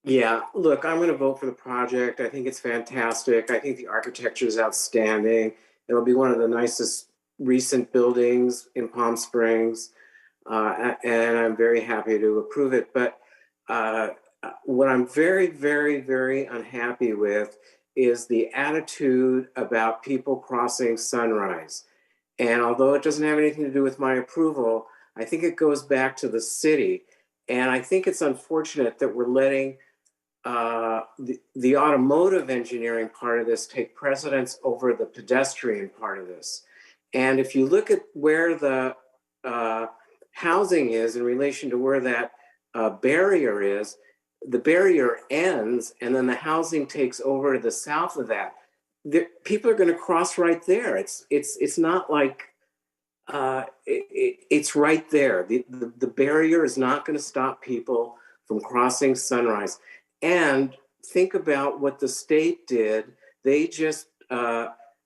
Yeah, look, I'm going to vote for the project. I think it's fantastic. I think the architecture is outstanding. It'll be one of the nicest recent buildings in Palm Springs, and I'm very happy to approve it. But what I'm very, very, very unhappy with is the attitude about people crossing Sunrise. And although it doesn't have anything to do with my approval, I think it goes back to the city. And I think it's unfortunate that we're letting the automotive engineering part of this take precedence over the pedestrian part of this. And if you look at where the housing is in relation to where that barrier is, the barrier ends and then the housing takes over to the south of that. People are going to cross right there. It's not like it's right there. The barrier is not going to stop people from crossing Sunrise. And think about what the state did. They just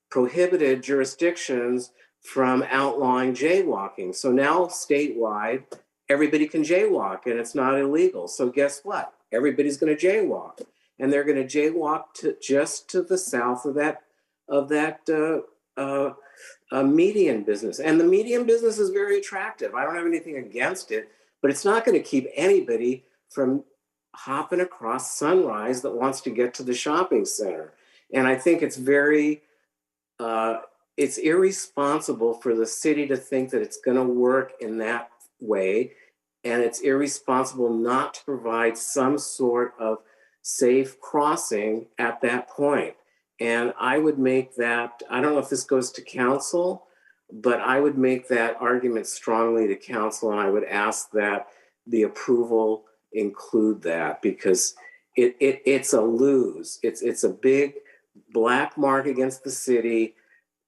prohibited jurisdictions from outlawing jaywalking. So now statewide, everybody can jaywalk and it's not illegal. So guess what? Everybody's going to jaywalk, and they're going to jaywalk just to the south of that median business. And the median business is very attractive. I don't have anything against it, but it's not going to keep anybody from hopping across Sunrise that wants to get to the shopping center. And I think it's it's irresponsible for the city to think that it's going to work in that way. And it's irresponsible not to provide some sort of safe crossing at that point. And I would make that, I don't know if this goes to council, but I would make that argument strongly to council, and I would ask that the approval include that, because it's a lose. It's a big black mark against the city,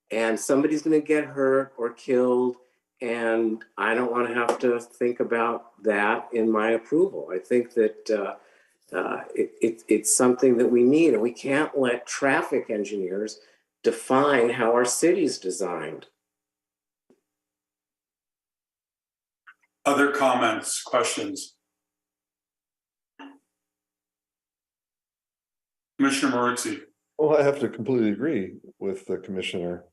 and somebody's going to get hurt or killed, and I don't want to have to think about that in my approval. I think that it's something that we need, and we can't let traffic engineers define how our city's designed. Other comments, questions? Commissioner Moritzi. Well, I have to completely agree with the Commissioner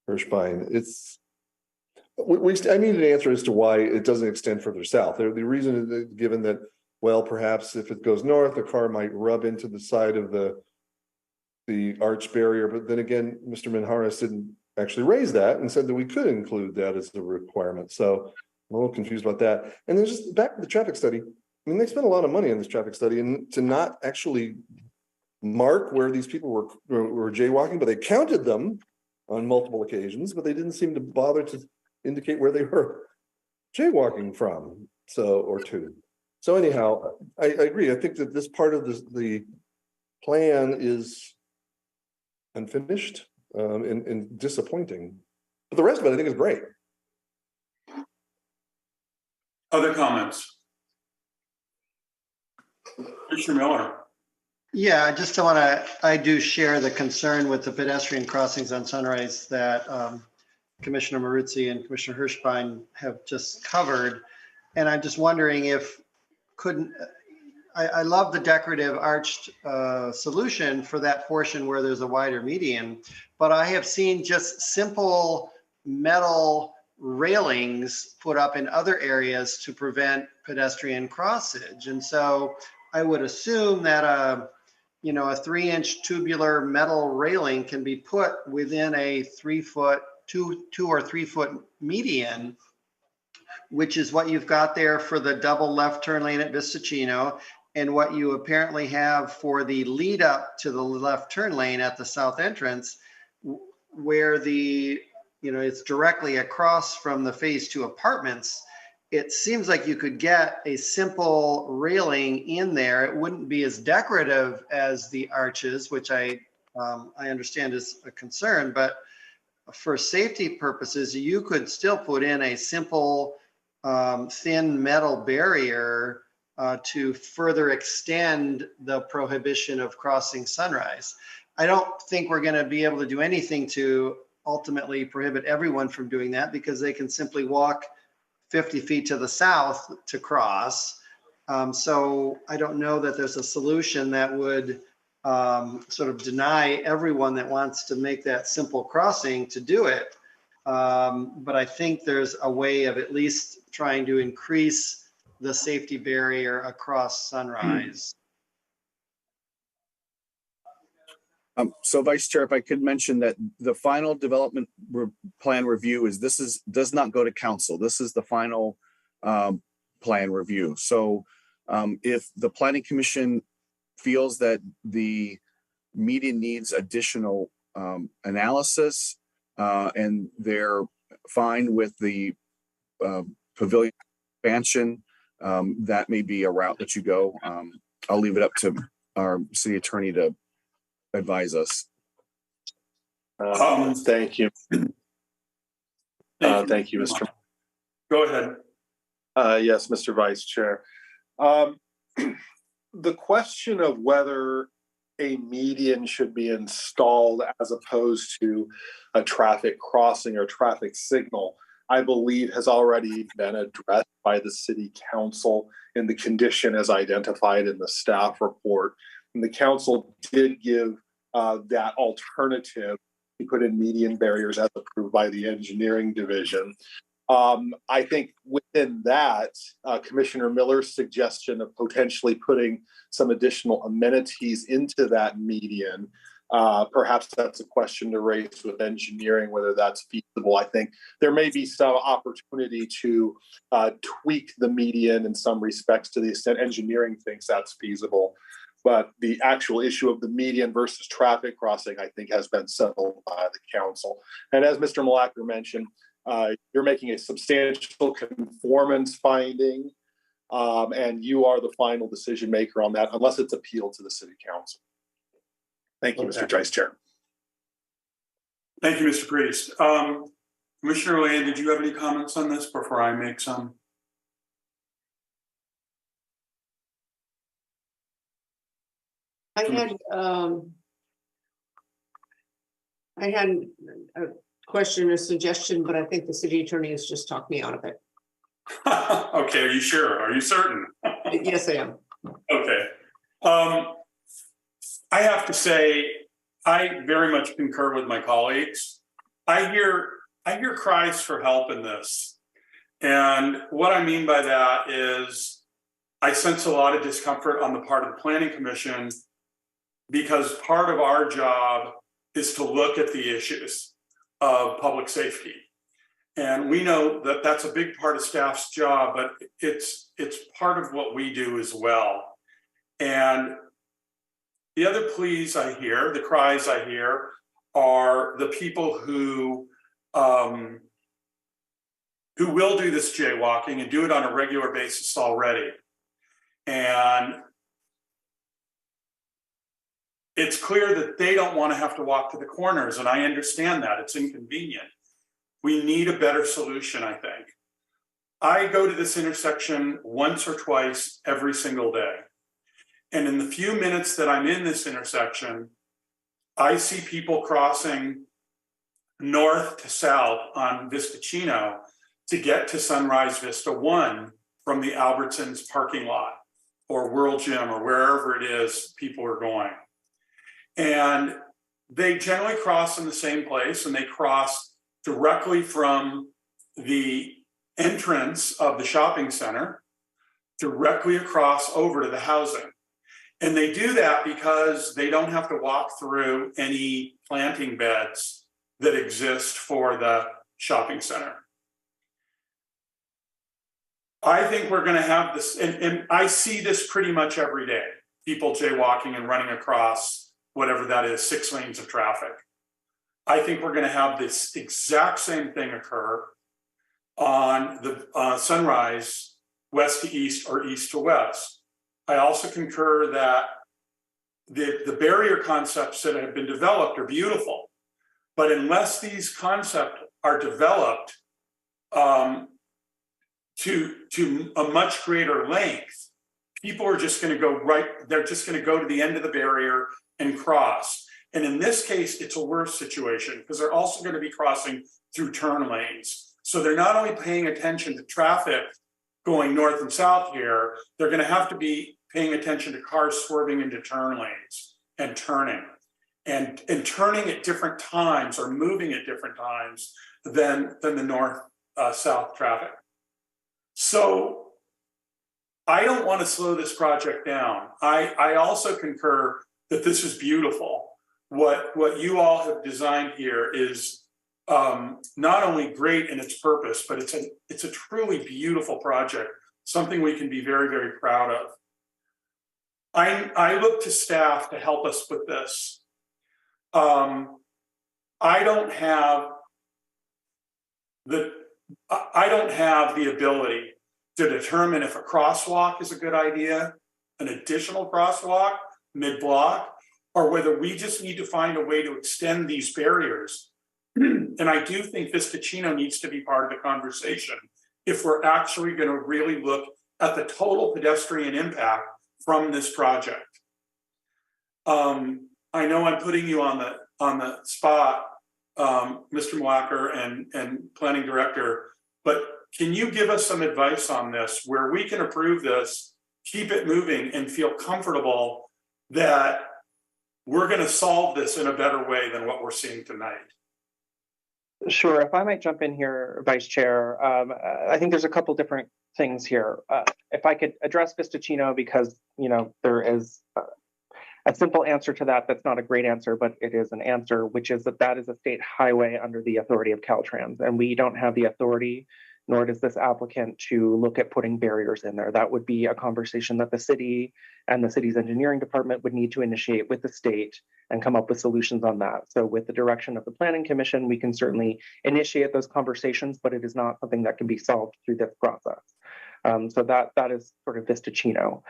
Hirschbein. I need an answer as to why it doesn't extend further south. The reason is given that, well, perhaps if it goes north, the car might rub into the side of the arch barrier. But then again, Mr. Minharas didn't actually raise that and said that we could include that as a requirement. So I'm a little confused about that. And then just back to the traffic study. I mean, they spent a lot of money on this traffic study, and to not actually mark where these people were jaywalking, but they counted them on multiple occasions, but they didn't seem to bother to indicate where they were jaywalking from, so, or to. So anyhow, I agree. I think that this part of the plan is unfinished and disappointing. But the rest of it, I think, is great. Other comments? Commissioner Miller. Yeah, I do share the concern with the pedestrian crossings on Sunrise that Commissioner Maruzzi and Commissioner Hirschbein have just covered. And I'm just wondering if I love the decorative arched solution for that portion where there's a wider median, but I have seen just simple metal railings put up in other areas to prevent pedestrian crossage. And so I would assume that a 3-inch tubular metal railing can be put within a 3-foot, 2 or 3 foot median, which is what you've got there for the double left turn lane at Vistacino, and what you apparently have for the lead up to the left turn lane at the south entrance, where it's directly across from the phase 2 apartments. It seems like you could get a simple railing in there. It wouldn't be as decorative as the arches, which I understand is a concern, but for safety purposes, you could still put in a simple thin metal barrier to further extend the prohibition of crossing Sunrise. I don't think we're going to be able to do anything to ultimately prohibit everyone from doing that, because they can simply walk 50 feet to the south to cross. So I don't know that there's a solution that would sort of deny everyone that wants to make that simple crossing to do it. But I think there's a way of at least trying to increase the safety barrier across Sunrise. So Vice Chair, if I could mention that the final development plan review does not go to council. This is the final plan review. So if the Planning Commission feels that the median needs additional analysis and they're fine with the pavilion expansion, that may be a route that you go. I'll leave it up to our city attorney to advise us. Thank you. Thank you, Mr. Go ahead. Yes, Mr. Vice Chair. The question of whether a median should be installed as opposed to a traffic crossing or traffic signal, I believe has already been addressed by the City Council in the condition as identified in the staff report. And the council did give that alternative to put in median barriers as approved by the engineering division. I think within that, Commissioner Miller's suggestion of potentially putting some additional amenities into that median, perhaps that's a question to raise with engineering, whether that's feasible. I think there may be some opportunity to tweak the median in some respects to the extent engineering thinks that's feasible. But the actual issue of the median versus traffic crossing, I think, has been settled by the council. And as Mr. Malacker mentioned, you're making a substantial conformance finding, and you are the final decision maker on that, unless it's appealed to the City Council. Thank you, Mr. Vice Chair. Thank you, Mr. Priest. Commissioner Land, did you have any comments on this before I make some? I had a question or suggestion, but I think the city attorney has just talked me out of it. Okay, are you sure? Are you certain? Yes, I am. Okay. I have to say, I very much concur with my colleagues. I hear cries for help in this. And what I mean by that is I sense a lot of discomfort on the part of the Planning Commission, because part of our job is to look at the issues of public safety. And we know that that's a big part of staff's job, but it's part of what we do as well. And the other pleas I hear, the cries I hear, are the people who who will do this jaywalking and do it on a regular basis already. And it's clear that they don't want to have to walk to the corners, and I understand that. It's inconvenient. We need a better solution, I think. I go to this intersection once or twice every single day. And in the few minutes that I'm in this intersection, I see people crossing north to south on Vista Chino to get to Sunrise Vista 1 from the Albertsons parking lot or World Gym or wherever it is people are going. And they generally cross in the same place, and they cross directly from the entrance of the shopping center directly across over to the housing. And they do that because they don't have to walk through any planting beds that exist for the shopping center. I think we're going to have this, and I see this pretty much every day, people jaywalking and running across whatever that is, 6 lanes of traffic. I think we're going to have this exact same thing occur on the Sunrise west to east or east to west. I also concur that the barrier concepts that have been developed are beautiful, but unless these concepts are developed to a much greater length, people are just going to go right, they're just going to go to the end of the barrier and cross. And in this case, it's a worse situation because they're also going to be crossing through turn lanes. So they're not only paying attention to traffic going north and south here, they're going to have to be paying attention to cars swerving into turn lanes and turning and turning at different times or moving at different times than the north-south traffic. So I don't want to slow this project down. I also concur that this is beautiful. What you all have designed here is not only great in its purpose, but it's a truly beautiful project, something we can be very, very proud of. I look to staff to help us with this. I don't have the ability to determine if a crosswalk is a good idea, an additional crosswalk mid-block, or whether we just need to find a way to extend these barriers. And I do think Vista Chino needs to be part of the conversation if we're actually going to really look at the total pedestrian impact from this project. I know I'm putting you on the spot, Mr. Mwacker and Planning Director, but can you give us some advice on this where we can approve this, keep it moving, and feel comfortable that we're going to solve this in a better way than what we're seeing tonight? Sure. If I might jump in here, Vice Chair, I think there's a couple different things here. If I could address Vista Chino, because there is a simple answer to that. That's not a great answer, but it is an answer, which is that is a state highway under the authority of Caltrans, and we don't have the authority, nor does this applicant, to look at putting barriers in there. That would be a conversation that the city and the city's engineering department would need to initiate with the state and come up with solutions on that. So with the direction of the Planning Commission, we can certainly initiate those conversations, but it is not something that can be solved through this process. So that is sort of Vista Chino.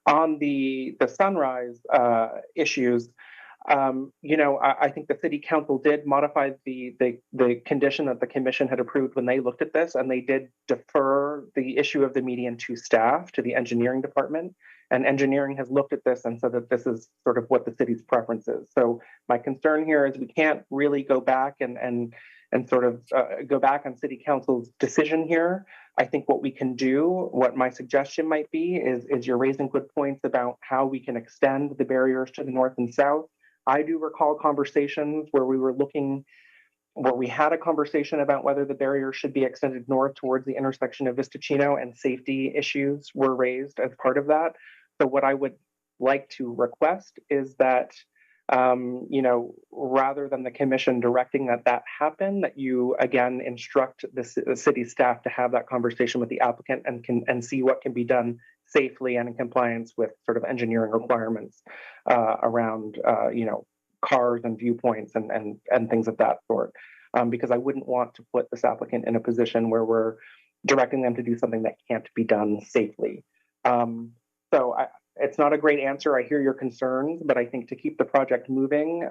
On the Sunrise issues, I think the city council did modify the condition that the commission had approved when they looked at this, and they did defer the issue of the median to staff, to the engineering department. And engineering has looked at this and said that this is sort of what the city's preference is. So my concern here is we can't really go back and sort of go back on city council's decision here. I think what we can do, what my suggestion might be, is you're raising good points about how we can extend the barriers to the north and south. I do recall conversations where we had a conversation about whether the barrier should be extended north towards the intersection of Vista Chino, and safety issues were raised as part of that. So what I would like to request is that, rather than the commission directing that happen, that you again instruct the city staff to have that conversation with the applicant and see what can be done safely and in compliance with sort of engineering requirements around, cars and viewpoints and things of that sort. Because I wouldn't want to put this applicant in a position where we're directing them to do something that can't be done safely. It's not a great answer. I hear your concerns, but I think to keep the project moving,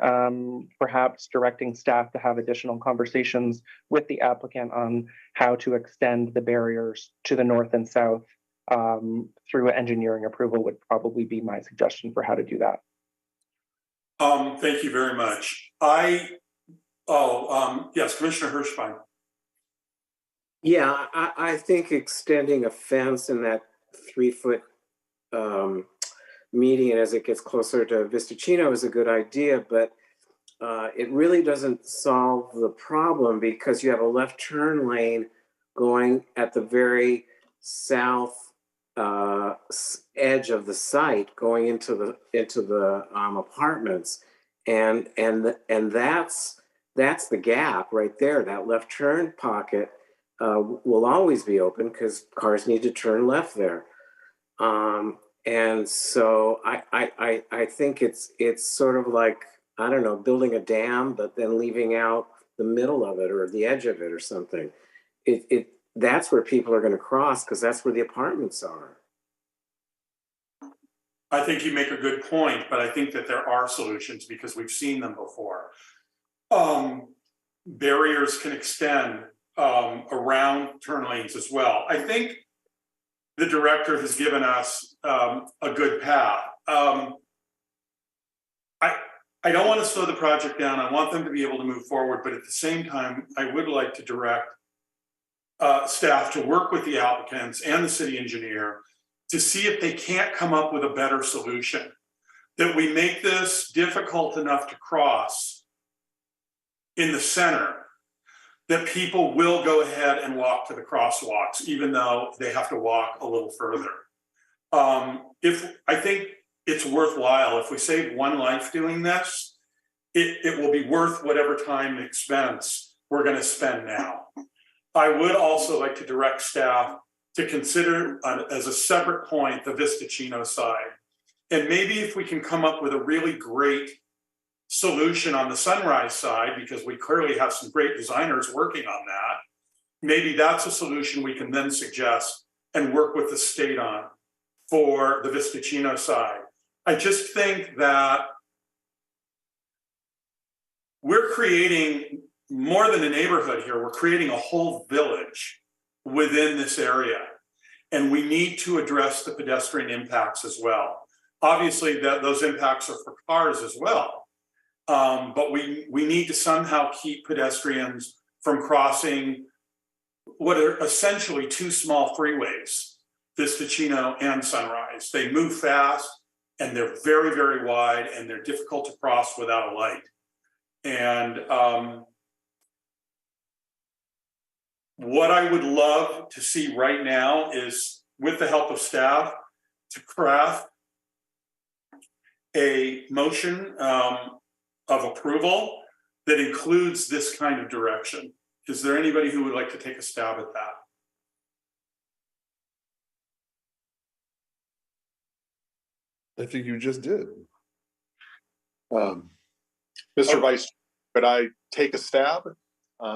perhaps directing staff to have additional conversations with the applicant on how to extend the barriers to the north and south through engineering approval would probably be my suggestion for how to do that. Thank you very much. Yes, Commissioner Hirschbein. Yeah, I think extending a fence in that 3-foot median as it gets closer to Vistacino is a good idea, but it really doesn't solve the problem because you have a left turn lane going at the very south edge of the site going into the apartments, and that's the gap right there. That left turn pocket will always be open because cars need to turn left there. And so I think it's sort of like, I don't know, building a dam, but then leaving out the middle of it or the edge of it or something. That's where people are going to cross because that's where the apartments are. I think you make a good point, but I think that there are solutions because we've seen them before. Barriers can extend around turn lanes as well. I think the director has given us a good path. I don't want to slow the project down. I want them to be able to move forward, but at the same time, I would like to direct staff to work with the applicants and the city engineer to see if they can't come up with a better solution. That we make this difficult enough to cross in the center, that people will go ahead and walk to the crosswalks, even though they have to walk a little further. I think it's worthwhile. If we save one life doing this, it will be worth whatever time and expense we're going to spend now. I would also like to direct staff to consider as a separate point the Vistacino side. And maybe if we can come up with a really great solution on the Sunrise side, because we clearly have some great designers working on that, maybe that's a solution we can then suggest and work with the state on for the Vistacino side. I just think that we're creating more than a neighborhood here. We're creating a whole village within this area, and we need to address the pedestrian impacts as well. Obviously, those impacts are for cars as well, but we need to somehow keep pedestrians from crossing what are essentially two small freeways, Vistacino and Sunrise. They move fast, and they're very, very wide, and they're difficult to cross without a light. And what I would love to see right now is, with the help of staff, to craft a motion of approval that includes this kind of direction. Is there anybody who would like to take a stab at that? I think you just did. Mr. Vice, could I take a stab?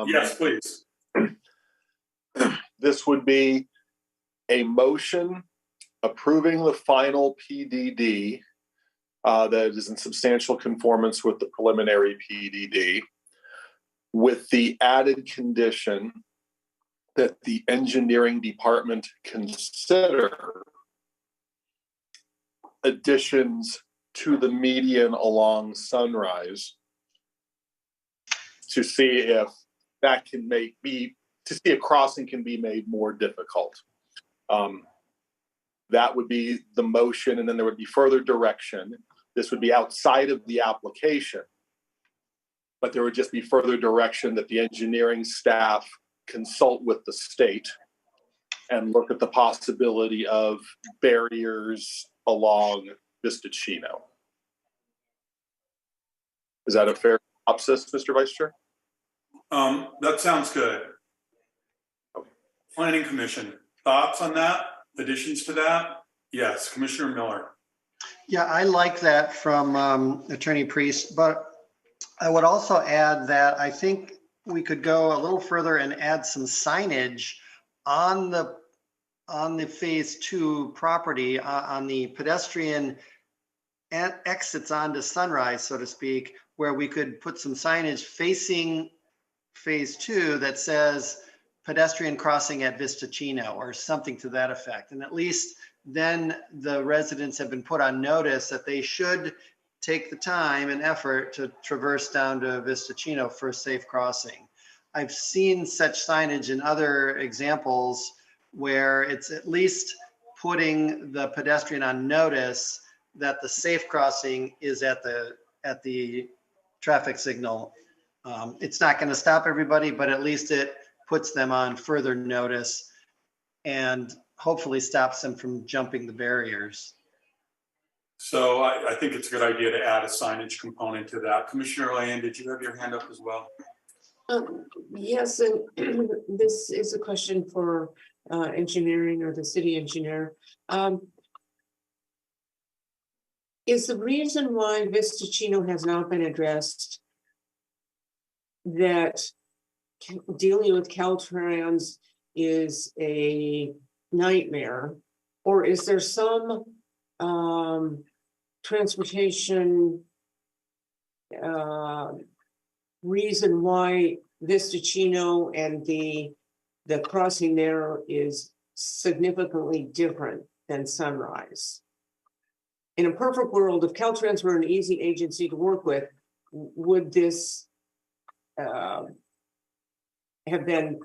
Yes, please. This would be a motion approving the final PDD that is in substantial conformance with the preliminary PDD, with the added condition that the engineering department consider additions to the median along Sunrise to see if that can to see if crossing can be made more difficult. That would be the motion, and then there would be further direction. This would be outside of the application, but there would just be further direction that the engineering staff consult with the state and look at the possibility of barriers along Vistacino. Is that a fair synopsis, Mr. Vice Chair? That sounds good. Planning Commission, thoughts on that? Additions to that? Yes, Commissioner Miller. Yeah, I like that from Attorney Priest, but I would also add that I think we could go a little further and add some signage on the phase 2 property, on the pedestrian exits onto Sunrise, so to speak, where we could put some signage facing phase 2 that says pedestrian crossing at Vistacino or something to that effect. And at least then the residents have been put on notice that they should take the time and effort to traverse down to Vistacino for safe crossing. I've seen such signage in other examples where it's at least putting the pedestrian on notice that the safe crossing is at the traffic signal. It's not going to stop everybody, but at least it puts them on further notice and hopefully stops them from jumping the barriers. So I think it's a good idea to add a signage component to that. Commissioner Land, did you have your hand up as well? Yes, and this is a question for engineering or the city engineer. Is the reason why Vistacino has not been addressed that dealing with Caltrans is a nightmare, or is there some transportation reason why Vistacino and the crossing there is significantly different than Sunrise? In a perfect world, if Caltrans were an easy agency to work with, would this have been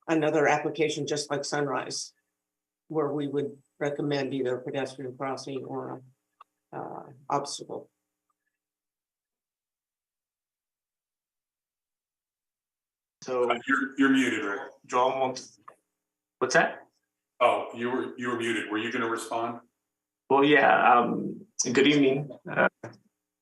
another application just like Sunrise, where we would recommend either a pedestrian crossing or obstacle? So you're muted, Rick. What's that? Oh, you were muted. Were you going to respond? Well, yeah. Good evening,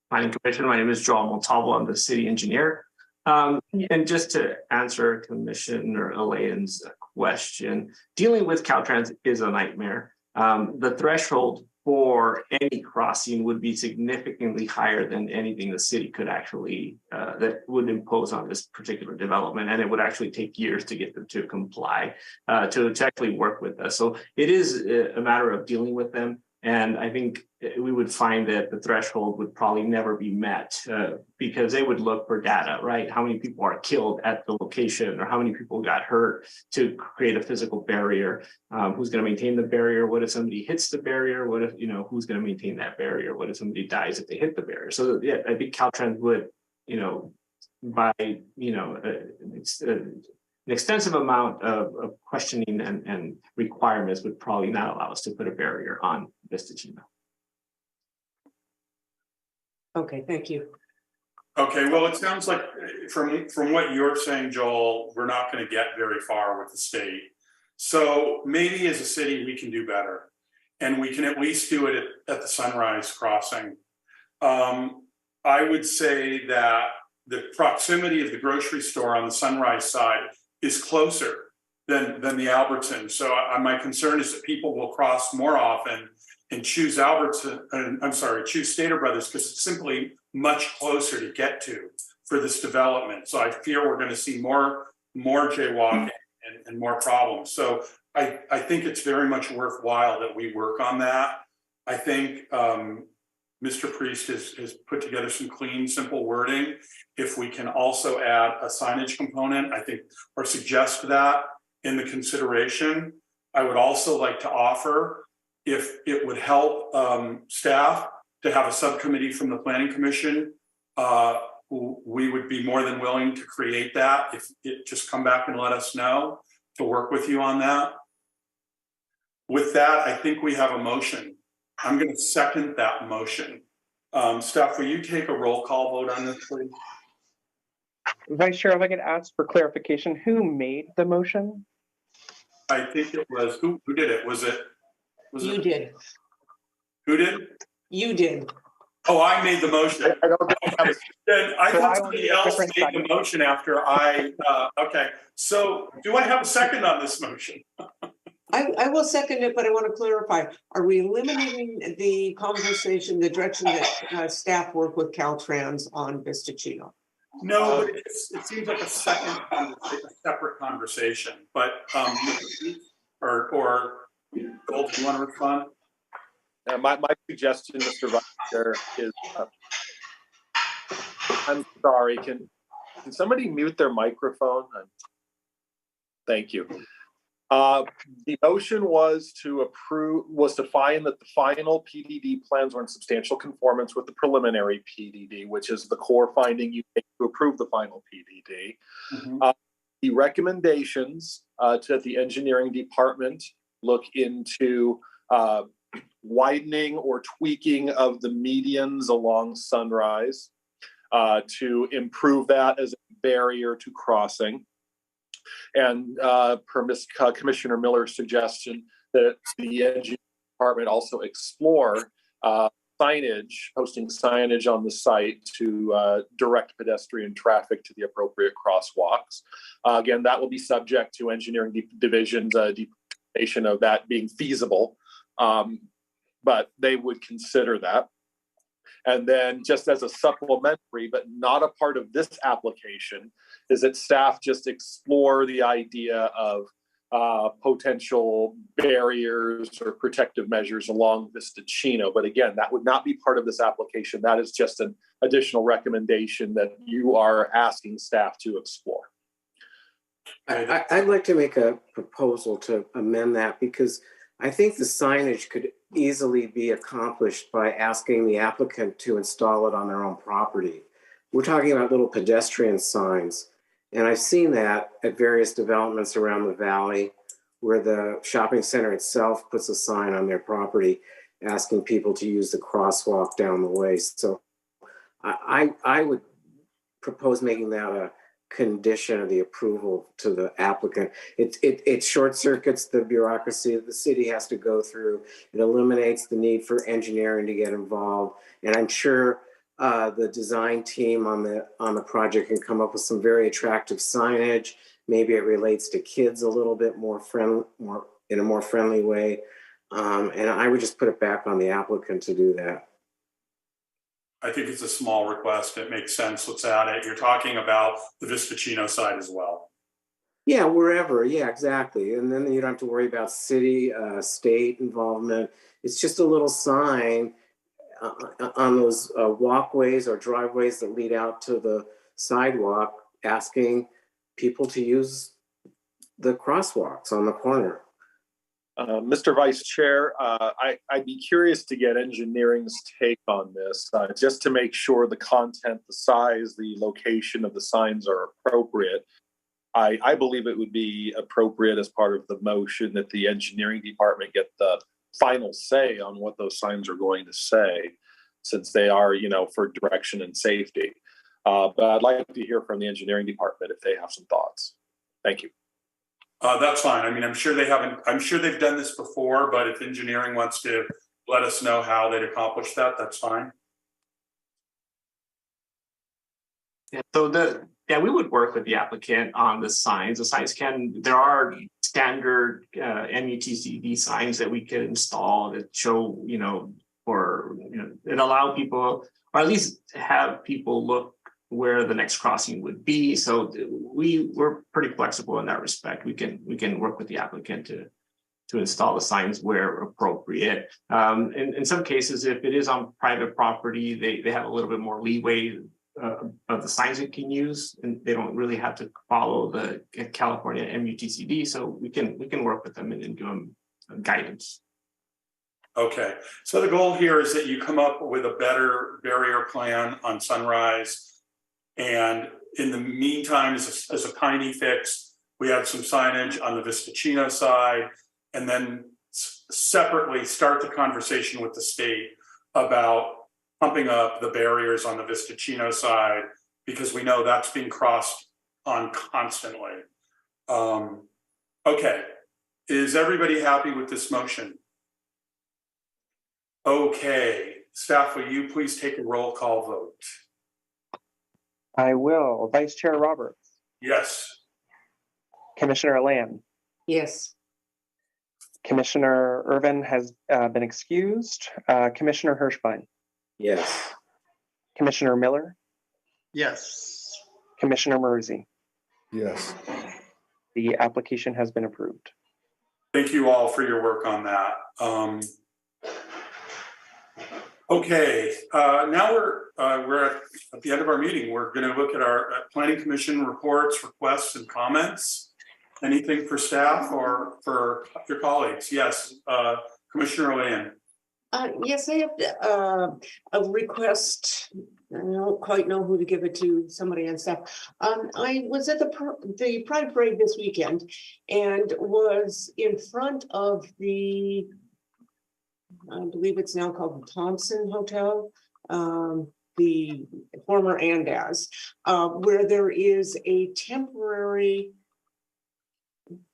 Planning Commission. My name is Joel Montalvo. I'm the city engineer. And just to answer Commissioner Alain's question, dealing with Caltrans is a nightmare. The threshold for any crossing would be significantly higher than anything the city could actually that would impose on this particular development, and it would actually take years to get them to comply to actually work with us. So it is a matter of dealing with them. And I think we would find that the threshold would probably never be met because they would look for data, right? How many people are killed at the location, or how many people got hurt to create a physical barrier? Who's going to maintain the barrier? What if somebody hits the barrier? What if, who's going to maintain that barrier? What if somebody dies if they hit the barrier? So yeah, I think Caltrans would, by, an extensive amount of questioning and requirements would probably not allow us to put a barrier on Vistacino. Okay, thank you. Okay, well, it sounds like from what you're saying, Joel, we're not going to get very far with the state. So maybe as a city, we can do better. And we can at least do it at the Sunrise crossing. I would say that the proximity of the grocery store on the Sunrise side is closer than the Albertson. So my concern is that people will cross more often and choose choose Stater Brothers because it's simply much closer to get to for this development. So I fear we're going to see more jaywalking and more problems. So I think it's very much worthwhile that we work on that. I think Mr. Priest has put together some clean, simple wording. If we can also add a signage component, I think, or suggest that in the consideration. I would also like to offer, if it would help staff to have a subcommittee from the Planning Commission, we would be more than willing to create that. If it just come back and let us know to work with you on that. With that, I think we have a motion. I'm going to second that motion. Steph, will you take a roll call vote on this, please? Vice Chair, if I could ask for clarification, who made the motion? I think it was, who did it? Was You it? did. Who did? You did. Oh, I made the motion. Then I So thought I will somebody need a else different made the second. motion after okay. So do I have a second on this motion? I will second it, but I want to clarify. Are we eliminating the conversation, the direction that staff work with Caltrans on Vistacino? No, but it seems like a separate conversation, but, or, Gold, do you want to respond? My suggestion, Mr. Vice Chair, is, I'm sorry, can somebody mute their microphone? Thank you. The motion was to find that the final PDD plans were in substantial conformance with the preliminary PDD, which is the core finding you make to approve the final PDD. The recommendations to the engineering department look into widening or tweaking of the medians along Sunrise to improve that as a barrier to crossing. And per Commissioner Miller's suggestion, that the engineering department also explore posting signage on the site to direct pedestrian traffic to the appropriate crosswalks. Again, that will be subject to engineering division's determination of that being feasible, but they would consider that. And then just as a supplementary, but not a part of this application, is that staff just explore the idea of potential barriers or protective measures along Vista Chino. But again, that would not be part of this application. That is just an additional recommendation that you are asking staff to explore. I'd like to make a proposal to amend that, because I think the signage could easily be accomplished by asking the applicant to install it on their own property. We're talking about little pedestrian signs, and I've seen that at various developments around the valley where the shopping center itself puts a sign on their property asking people to use the crosswalk down the way. So I would propose making that a condition of the approval to the applicant. It short circuits the bureaucracy that the city has to go through. It eliminates the need for engineering to get involved. And I'm sure the design team on the project can come up with some very attractive signage. Maybe it relates to kids a little bit more in a more friendly way. And I would just put it back on the applicant to do that. I think it's a small request. It makes sense. Let's add it. You're talking about the Vista Chino side as well. Yeah, wherever. Yeah, exactly. And then you don't have to worry about city, state involvement. It's just a little sign on those walkways or driveways that lead out to the sidewalk asking people to use the crosswalks on the corner. Mr. Vice Chair, I'd be curious to get engineering's take on this, just to make sure the content, the size, the location of the signs are appropriate. I believe it would be appropriate as part of the motion that the engineering department get the final say on what those signs are going to say, since they are, for direction and safety. But I'd like to hear from the engineering department if they have some thoughts. Thank you. That's fine. I mean, I'm sure they've done this before, but if engineering wants to let us know how they'd accomplish that, that's fine. Yeah, so we would work with the applicant on the signs. The signs there are standard MUTCD signs that we can install that show, and allow people, or at least have people look where the next crossing would be. So we're pretty flexible in that respect. We can work with the applicant to install the signs where appropriate. In some cases, if it is on private property, they have a little bit more leeway of the signs it can use, and they don't really have to follow the California MUTCD. So we can work with them and give them guidance. Okay, so the goal here is that you come up with a better barrier plan on Sunrise. And in the meantime, as a tiny fix, we have some signage on the Vista Chino side, and then separately start the conversation with the state about pumping up the barriers on the Vista Chino side, because we know that's being crossed on constantly. Okay, is everybody happy with this motion? Okay, staff, will you please take a roll call vote? I will. Vice Chair Roberts. Yes. Commissioner Land. Yes. Commissioner Irvin has been excused. Commissioner Hirschbein. Yes. Commissioner Miller. Yes. Commissioner Marusi. Yes. The application has been approved. Thank you all for your work on that. Okay, now we're at the end of our meeting. We're going to look at our Planning Commission reports, requests, and comments. Anything for staff or for your colleagues? Yes, Commissioner O'Leary. Yes, I have a request. I don't quite know who to give it to, somebody on staff. I was at the Pride Parade this weekend and was in front of the, I believe it's now called the Thompson Hotel, the former Andaz, where there is a temporary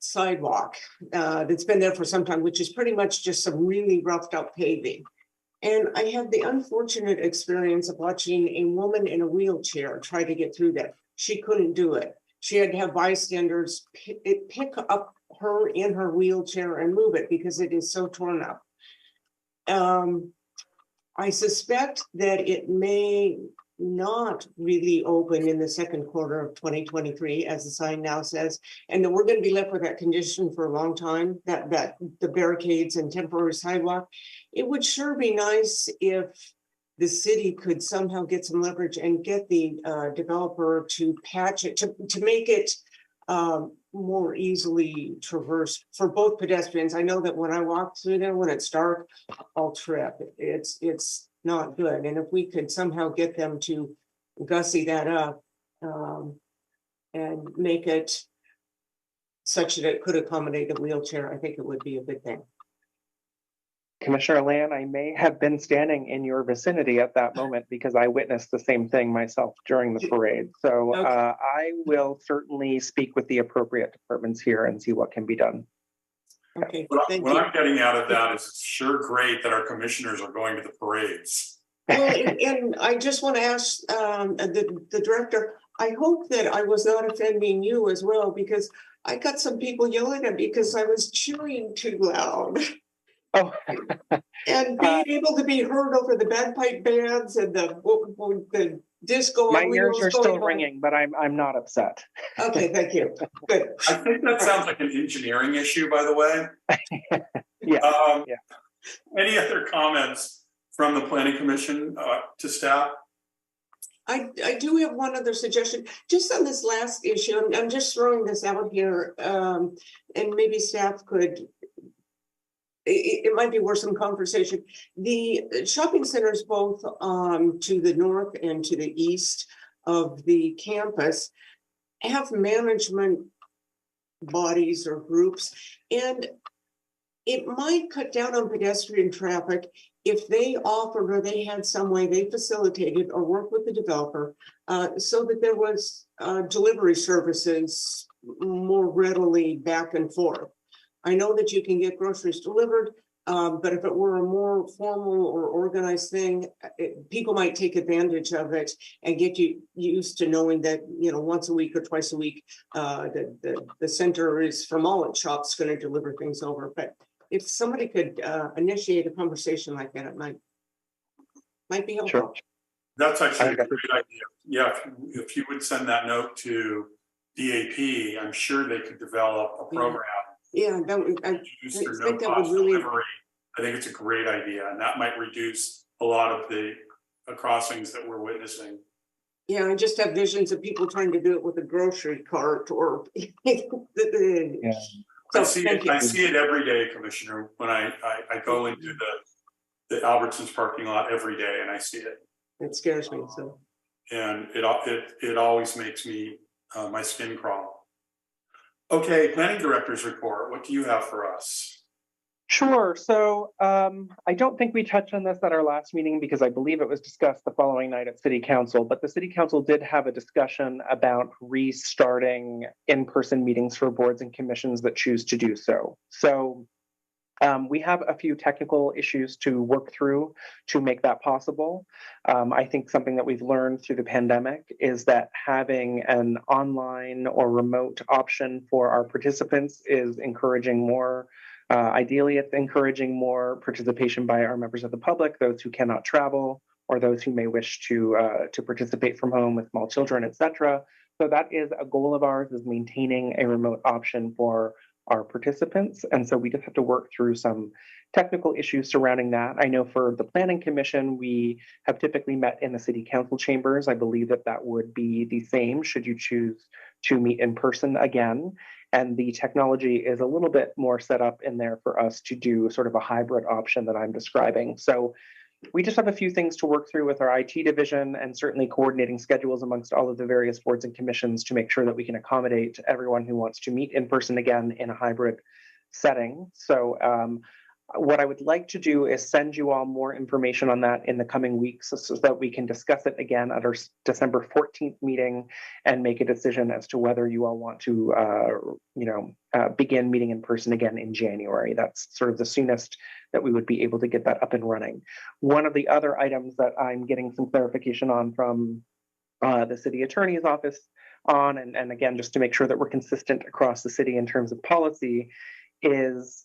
sidewalk that's been there for some time, which is pretty much just some really roughed up paving. And I had the unfortunate experience of watching a woman in a wheelchair try to get through that. She couldn't do it. She had to have bystanders pick up her in her wheelchair and move it because it is so torn up. I suspect that it may not really open in the second quarter of 2023, as the sign now says, and that we're going to be left with that condition for a long time, that the barricades and temporary sidewalk. It would sure be nice if the city could somehow get some leverage and get the developer to patch it, to make it more easily traversed for both pedestrians. I know that when I walk through there, when it's dark, I'll trip. It's not good. And if we could somehow get them to gussy that up and make it such that it could accommodate a wheelchair, I think it would be a good thing. Commissioner Land, I may have been standing in your vicinity at that moment because I witnessed the same thing myself during the parade. So Okay. I will certainly speak with the appropriate departments here and see what can be done. Okay, What thank you. I'm getting out of that is it's sure great that our commissioners are going to the parades. Well, and I just want to ask the director, I hope that I was not offending you as well, because I got some people yelling at me because I was chewing too loud. Oh, and being able to be heard over the bagpipe bands and the disco. My ears are still ringing, but I'm not upset. Okay, thank you. Good. I think that sounds like an engineering issue, by the way. Yeah. Yeah. Any other comments from the Planning Commission to staff? I do have one other suggestion, just on this last issue. I'm just throwing this out here, and maybe staff could. It might be worth some conversation. The shopping centers, both to the north and to the east of the campus, have management bodies or groups, and it might cut down on pedestrian traffic if they offered or they had some way they facilitated or worked with the developer so that there was delivery services more readily back and forth. I know that you can get groceries delivered, but if it were a more formal or organized thing, people might take advantage of it and get you used to knowing that, you know, once a week or twice a week, the center is from all its shops going to deliver things over. But if somebody could initiate a conversation like that, it might be helpful. Sure. That's actually a great idea. Yeah, if you would send that note to DAP, I'm sure they could develop a program. Yeah, I think that would really. Delivery. I think it's a great idea, and that might reduce a lot of the crossings that we're witnessing. Yeah, I just have visions of people trying to do it with a grocery cart or. Yeah. I see it every day, Commissioner, when I go into the Albertsons parking lot every day and I see it. It scares me, so. And it always makes me, my skin crawl. Okay, Planning Director's report. What do you have for us? Sure. So I don't think we touched on this at our last meeting because I believe it was discussed the following night at City Council, but the City Council did have a discussion about restarting in-person meetings for boards and commissions that choose to do so. So we have a few technical issues to work through to make that possible. I think something that we've learned through the pandemic is that having an online or remote option for our participants is encouraging more. Ideally, it's encouraging more participation by our members of the public, those who cannot travel or those who may wish to participate from home with small children, etc. So that is a goal of ours, is maintaining a remote option for our participants. And so we just have to work through some technical issues surrounding that. I know for the Planning Commission, we have typically met in the City Council chambers. I believe that that would be the same should you choose to meet in person again. And the technology is a little bit more set up in there for us to do sort of a hybrid option that I'm describing. So we just have a few things to work through with our IT division, and certainly coordinating schedules amongst all of the various boards and commissions to make sure that we can accommodate everyone who wants to meet in person again in a hybrid setting. So what I would like to do is send you all more information on that in the coming weeks so that we can discuss it again at our December 14th meeting and make a decision as to whether you all want to begin meeting in person again in January. That's sort of the soonest that we would be able to get that up and running. One of the other items that I'm getting some clarification on from the city attorney's office on, and again, just to make sure that we're consistent across the city in terms of policy, is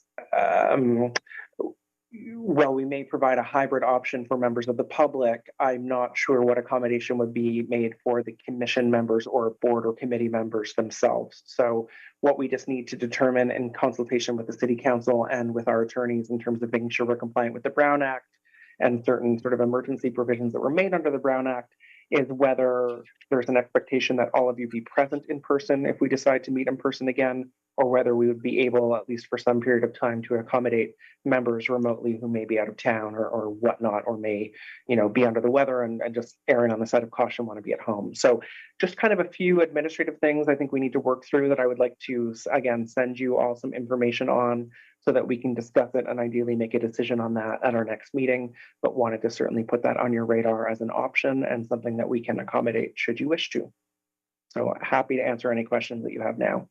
well, we may provide a hybrid option for members of the public. I'm not sure what accommodation would be made for the commission members or board or committee members themselves. So what we just need to determine in consultation with the city council and with our attorneys in terms of making sure we're compliant with the Brown Act and certain sort of emergency provisions that were made under the Brown Act is whether there's an expectation that all of you be present in person if we decide to meet in person again, or whether we would be able, at least for some period of time, to accommodate members remotely who may be out of town or whatnot, or may, be under the weather and just erring on the side of caution, want to be at home. So just kind of a few administrative things I think we need to work through that I would like to, again, send you all some information on so that we can discuss it and ideally make a decision on that at our next meeting, but wanted to certainly put that on your radar as an option and something that we can accommodate should you wish to. So happy to answer any questions that you have now.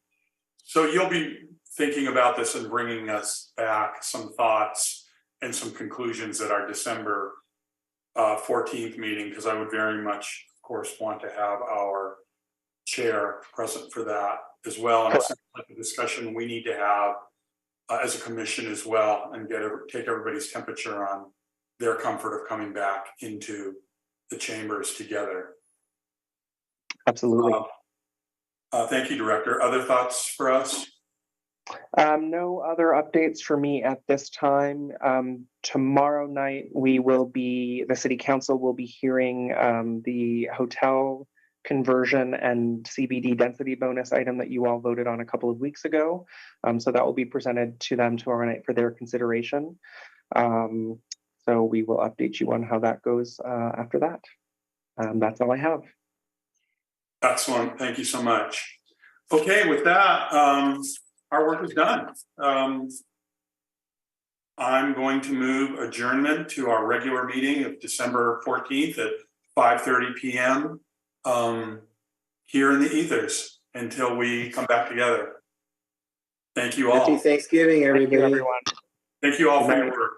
So you'll be thinking about this and bringing us back some thoughts and some conclusions at our December 14th meeting, because I would very much, of course, want to have our chair present for that as well. And it's like a discussion we need to have as a commission as well, and take everybody's temperature on their comfort of coming back into the chambers together. Absolutely. Thank you, Director. Other thoughts for us? No other updates for me at this time. Tomorrow night, the City Council will be hearing the hotel conversion and CBD density bonus item that you all voted on a couple of weeks ago. So that will be presented to them tomorrow night for their consideration. So we will update you on how that goes after that. That's all I have. Excellent. Thank you so much. Okay, with that, our work is done. I'm going to move adjournment to our regular meeting of December 14th at 5:30 p.m. Here in the ethers until we come back together. Thank you all. Happy Thanksgiving, everybody. Thank you, everyone. Thank you all for your work.